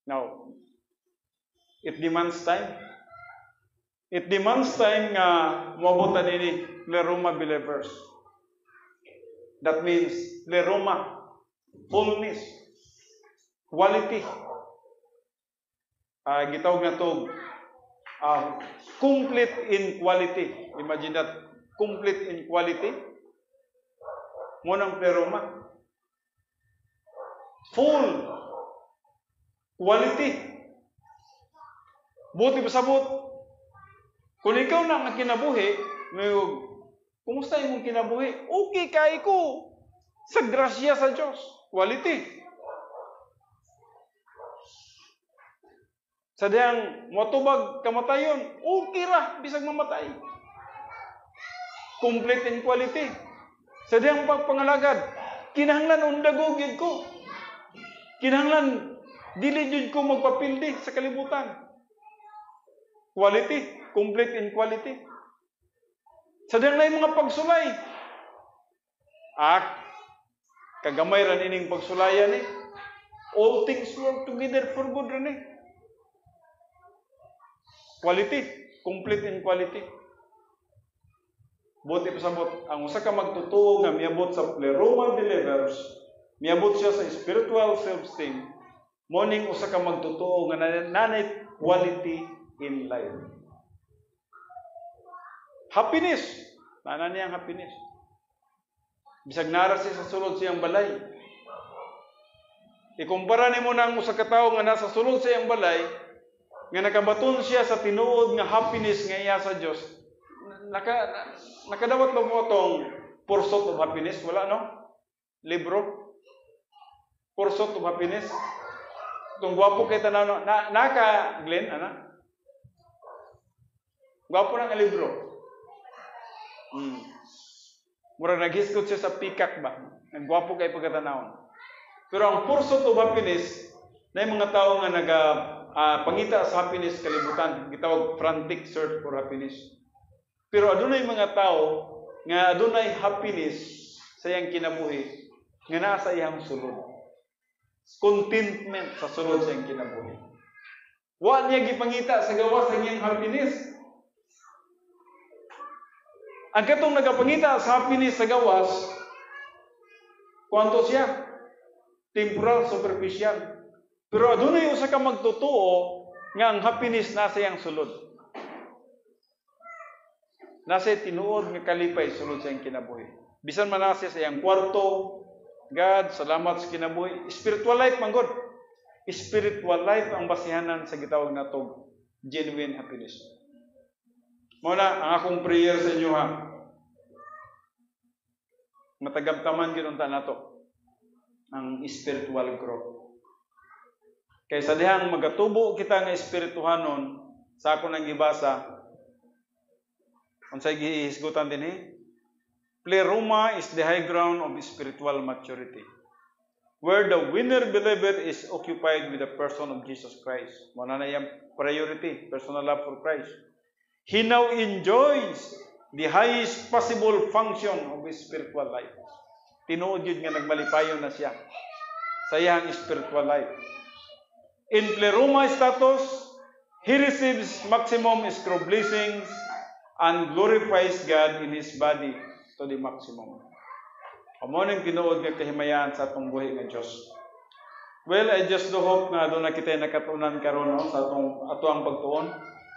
Now, it demands time. It demands time nga mabutan ini pleroma believers. That means pleroma, fullness, quality. Gitawag na to complete in quality. Imagine that, complete in quality. Munang pleroma. Full quality. Buti pasabot. Kung ikaw na ang kinabuhi, may Kumusta imong kinabuhi? Okay kay ko. Sa grasya sa Dios. Quality. Sa diyang matubag kamatayon, okay ra, bisag mamatay. Complete in quality. Sa diyang pagpangalagad, kinahanglan undagog yun ko. Kinahanglan, dili yun ko magpapildi sa kalibutan. Quality, complete in quality. Sa diyang na mga pagsulay, kagamay ran ining pagsulayan eh. All things work together for good ran eh. Quality, complete in quality. Buti pa sabot, ang usa ka magtutuo nga miabot sa pleroma believers, miabot siya sa spiritual self-esteem, morning usa ka magtutuo nga nanay quality in life. Happiness, nana niyang happiness. Bisag nara siya sa sulod siyang balay. Ikumpara nimo nang usa ka tawo nga nasa sulod siyang balay, nga nakabaton siya sa tinuod nga happiness nga iya sa Dios, nakadawat mo itong Pursuit of Happiness, wala no? Libro? Pursuit of Happiness. Itong gwapo kay tanaw, naka Glenn, ana? Gwapo ng libro. Murag naghiskot siya sa peacock ba? Ang gwapo kay pagkatanaw. Pero ang Pursuit of Happiness, na yung mga tao nga pangita sa happiness kalibutan, gitawag frantic search for happiness. Pero adunay mga tao nga adunay happiness sa iyang kinabuhi nga naa sa iyang sulod. Contentment sa sulod sa iyang kinabuhi. Wa niya gipangita sa gawas sa iyang happiness. Ang katong nagapangita sa happiness sa gawas, kwanto siya? Temporal, superficial. Pero adunay usa ka magtutuo nga ang happiness nasa iyang sulod. Nasa tinuod nga kalipay sulod sa iyang kinabuhi. Bisan man nasa sa iyang kwarto, God, salamat sa kinabuhi. Spiritual life man God. Spiritual life ang basihanan sa gitawag natong genuine happiness. Muna ang akong prayer sa inyo ha. Matagabtaman ginunta nato ang spiritual growth. Kay sa dihang magatubo kita nga espirituhanon, sa ako nang gibasa, unsay gihisgutan din pleroma is the high ground of spiritual maturity, where the winner believer is occupied with the person of Jesus Christ. Muna na yung priority, personal love for Christ. He now enjoys the highest possible function of his spiritual life. Tinuod yun nga nagmalipayon na siya sa iyang spiritual life. In pleroma status, he receives maximum spiritual blessings and glorifies God in his body to the maximum. Amo ning tinuod nga kahimayan sa atong buhi nga Dios. Well, I just do hope na doon na kita nakatunan karon no sa ato ang pagtuon.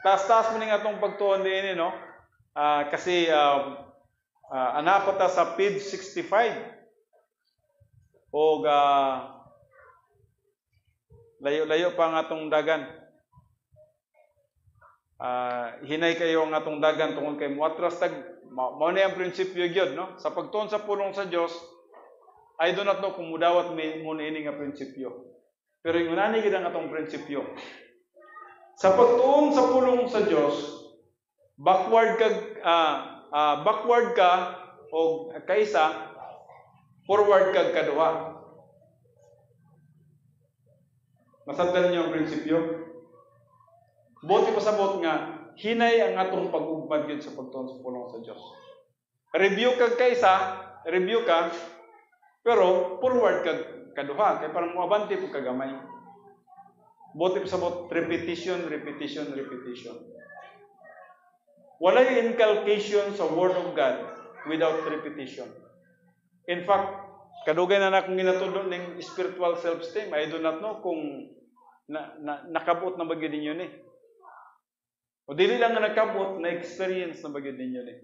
Taas-taas man ning atong pagtuon diini no. Kasi anapata sa page 65. O layo-layo pa ang atong dagan. Hinay kayo ang atong dagan tungod kay muatras tag mao na ang prinsipyo gyud no sa pagtuon sa pulong sa Dios. I do not know kung mudawat mo na ini nga prinsipyo. Pero yung unani gid ang atong prinsipyo. Sa pagtuon sa pulong sa Dios, backward ka o kaisa, forward kag kaduha. Masabtan niyo ang prinsipyo. Buti pasabot nga hinay ang atong pag-ugmad gyud sa pagtuon sa pulong sa Dios. Review kag kaisa, review ka, pero forward kag kaduha kay parang moabante pud kagamay. Buti pasabot repetition. Walay inculcation sa Word of God without repetition. In fact, kadugay na akong ginatudlo ning spiritual self-esteem. I do not know kung nakabot na bagay ninyo ni. O dili lang nga nakabot, na-experience na bagay ninyo ni.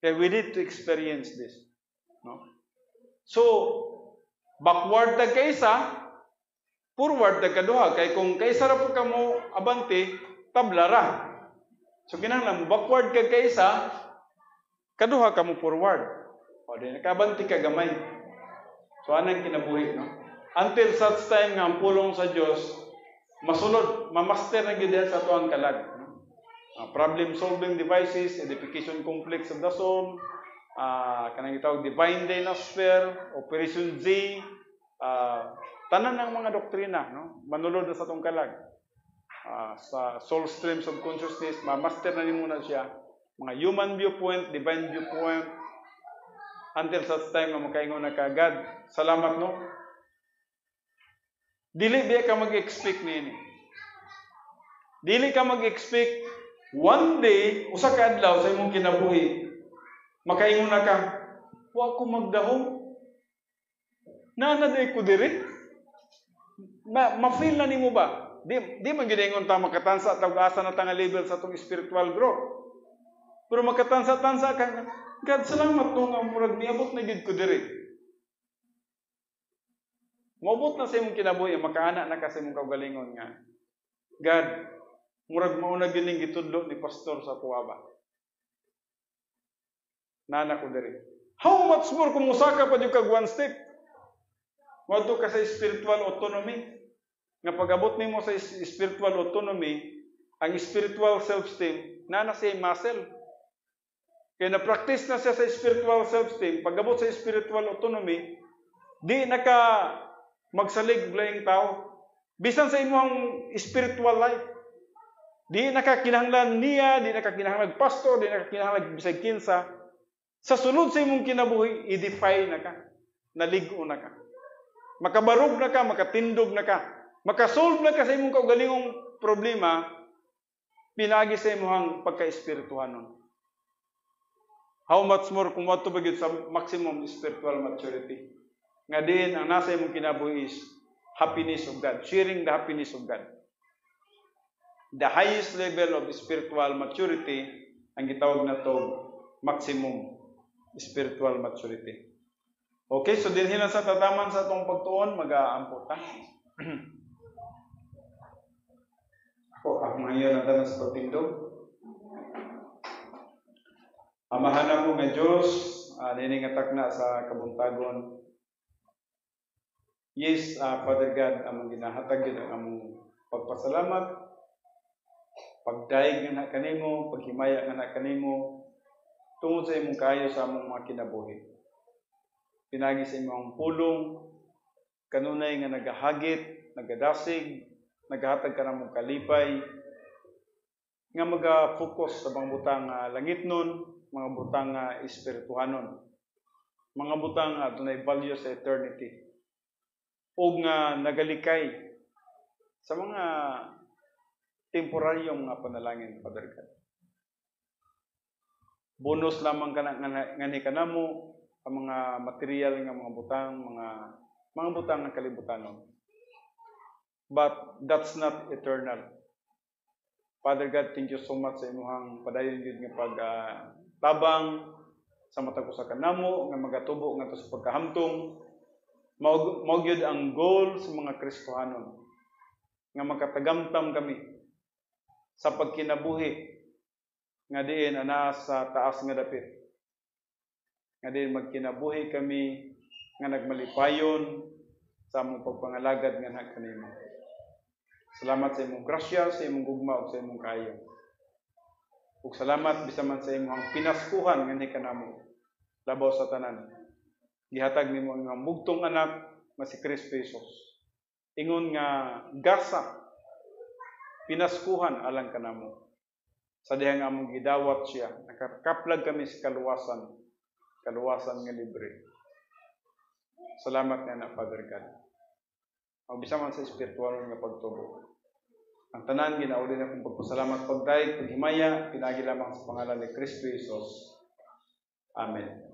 Okay, we need to experience this. No? So, backward na kaisa, forward na kaduha. Kaya kung kaisa ra po ka mo abante, tabla ra. So, kinahanglan, backward ka kaisa, kaduha ka mo forward. O di nakabanti ka gamay. So anang kinabuhi, no? Until such time nga ang pulong sa Dios masunod, mamaster na gid sa tuang kalag. No? Problem solving devices, edification complex of the soul, kanang gitawag divine dynasphere, Operation Z, tanan ng mga doktrina, no? Manulod na sa tong kalag. Sa soul streams of consciousness, mamaster na nimo na siya. Mga human viewpoint, divine viewpoint, until such time nga makaingon na kagad. Salamat, no? Dili ka mag-expect nini. Dili ka mag-expect one day, usa ka adlaw sa imong kinabuhi, makaingon na ka, wa ko magdahom. Nanaday ko diri. Ma-feel na nimo ba? Di man ginaingon ta makatansa tag asa na tanga level sa tong spiritual growth. Pero makatansa-tansa ka, God, salamat no nga murag niabot na gid ko diri. Moabot na sa imong kinabuhi, makaana na ka sa imong kaugalingon nga. God, murag mao na gining gitudlo ni pastor sa kuwaba. Nana ko diri. How much more kung musaka pa jud kag one step? Wadto ka sa spiritual autonomy. Nga pag-abot nimo sa spiritual autonomy, ang spiritual self-esteem na siya muscle. Kaya na-practice na siya sa spiritual self-esteem, pag-abot sa spiritual autonomy, di naka magsalig laing tao. Bisan sa imong spiritual life, di nakakinahanglan niya, di nakakinahanglan pastor, di nakakinahanglan bisag kinsa. Sa sulod sa imong kinabuhi, i-defy na ka. Naligo na ka. Makabarog na ka, makatindog na ka. Makasolve na ka sa imong kaugalingong problema, pinagi sa imong pagka-espirituhanon. How much more kung wato bagid sa maximum spiritual maturity. Nga din, ang nasa imong kinabuhi is happiness of God. Sharing the happiness of God. The highest level of spiritual maturity, ang gitawag na to maximum spiritual maturity. Okay, so dinhin na sa tataman sa itong pagtuon, mag-aampot ta. Ako ngayon ang sa pagtindog. Amahan mo nga Diyos, niningatak na sa kabuntagon. Yes, Father God, among ginahatag yun ang among pagpasalamat, pagdaig nga na kanimo, paghimaya nga na kanimo, tungod sa imong kayo sa among mga kinabuhi. Pinagi sa imong pulong, kanunay nga nagahagit, nagadasig, naghatag ka na mong kalipay, nga mag-focus sa mga butang langit nun, mga butang espirituhanon, mga butang dunay value sa eternity, o nga nagalikay sa mga temporaryong panalangin, Father God. Bonus lamang ka nga ni kanamo ang mga material nga mga butang, mga butang ng kalibutanon. But that's not eternal. Father God, thank you so much sa imuhang padayon gid nga pagtabang sa matag usa ka namo nga magatubo nga to sa pagkahamtong. Mao gyud ang goal sa mga Kristohanon nga makatagamtam kami sa pagkinabuhi nga diin ana sa taas nga dapit. Nga diin magkinabuhi kami nga nagmalipayon sa among pagpangalagad nga nagkanimo. Salamat sa imong grasya, sa imong gugma, ug sa imong kaayo. Ug salamat bisan man sa imong pinaskuhan nga ni kanamo labaw sa tanan. Gihatag nimo ang imong bugtong anak nga si Kristo Jesus. Ingon nga gasa pinaskuhan alang kanamo. Sa diha nga among gidawat siya, nakakaplag kami sa kaluwasan nga libre. Salamat nga na Father God. O bisan man sa espiritual nga pagtubo. Ang tanan ginauli na kong pagpasalamat, pagdaig, paghimaya, pinagi lamang sa pangalan ni Kristo Jesus. Amen.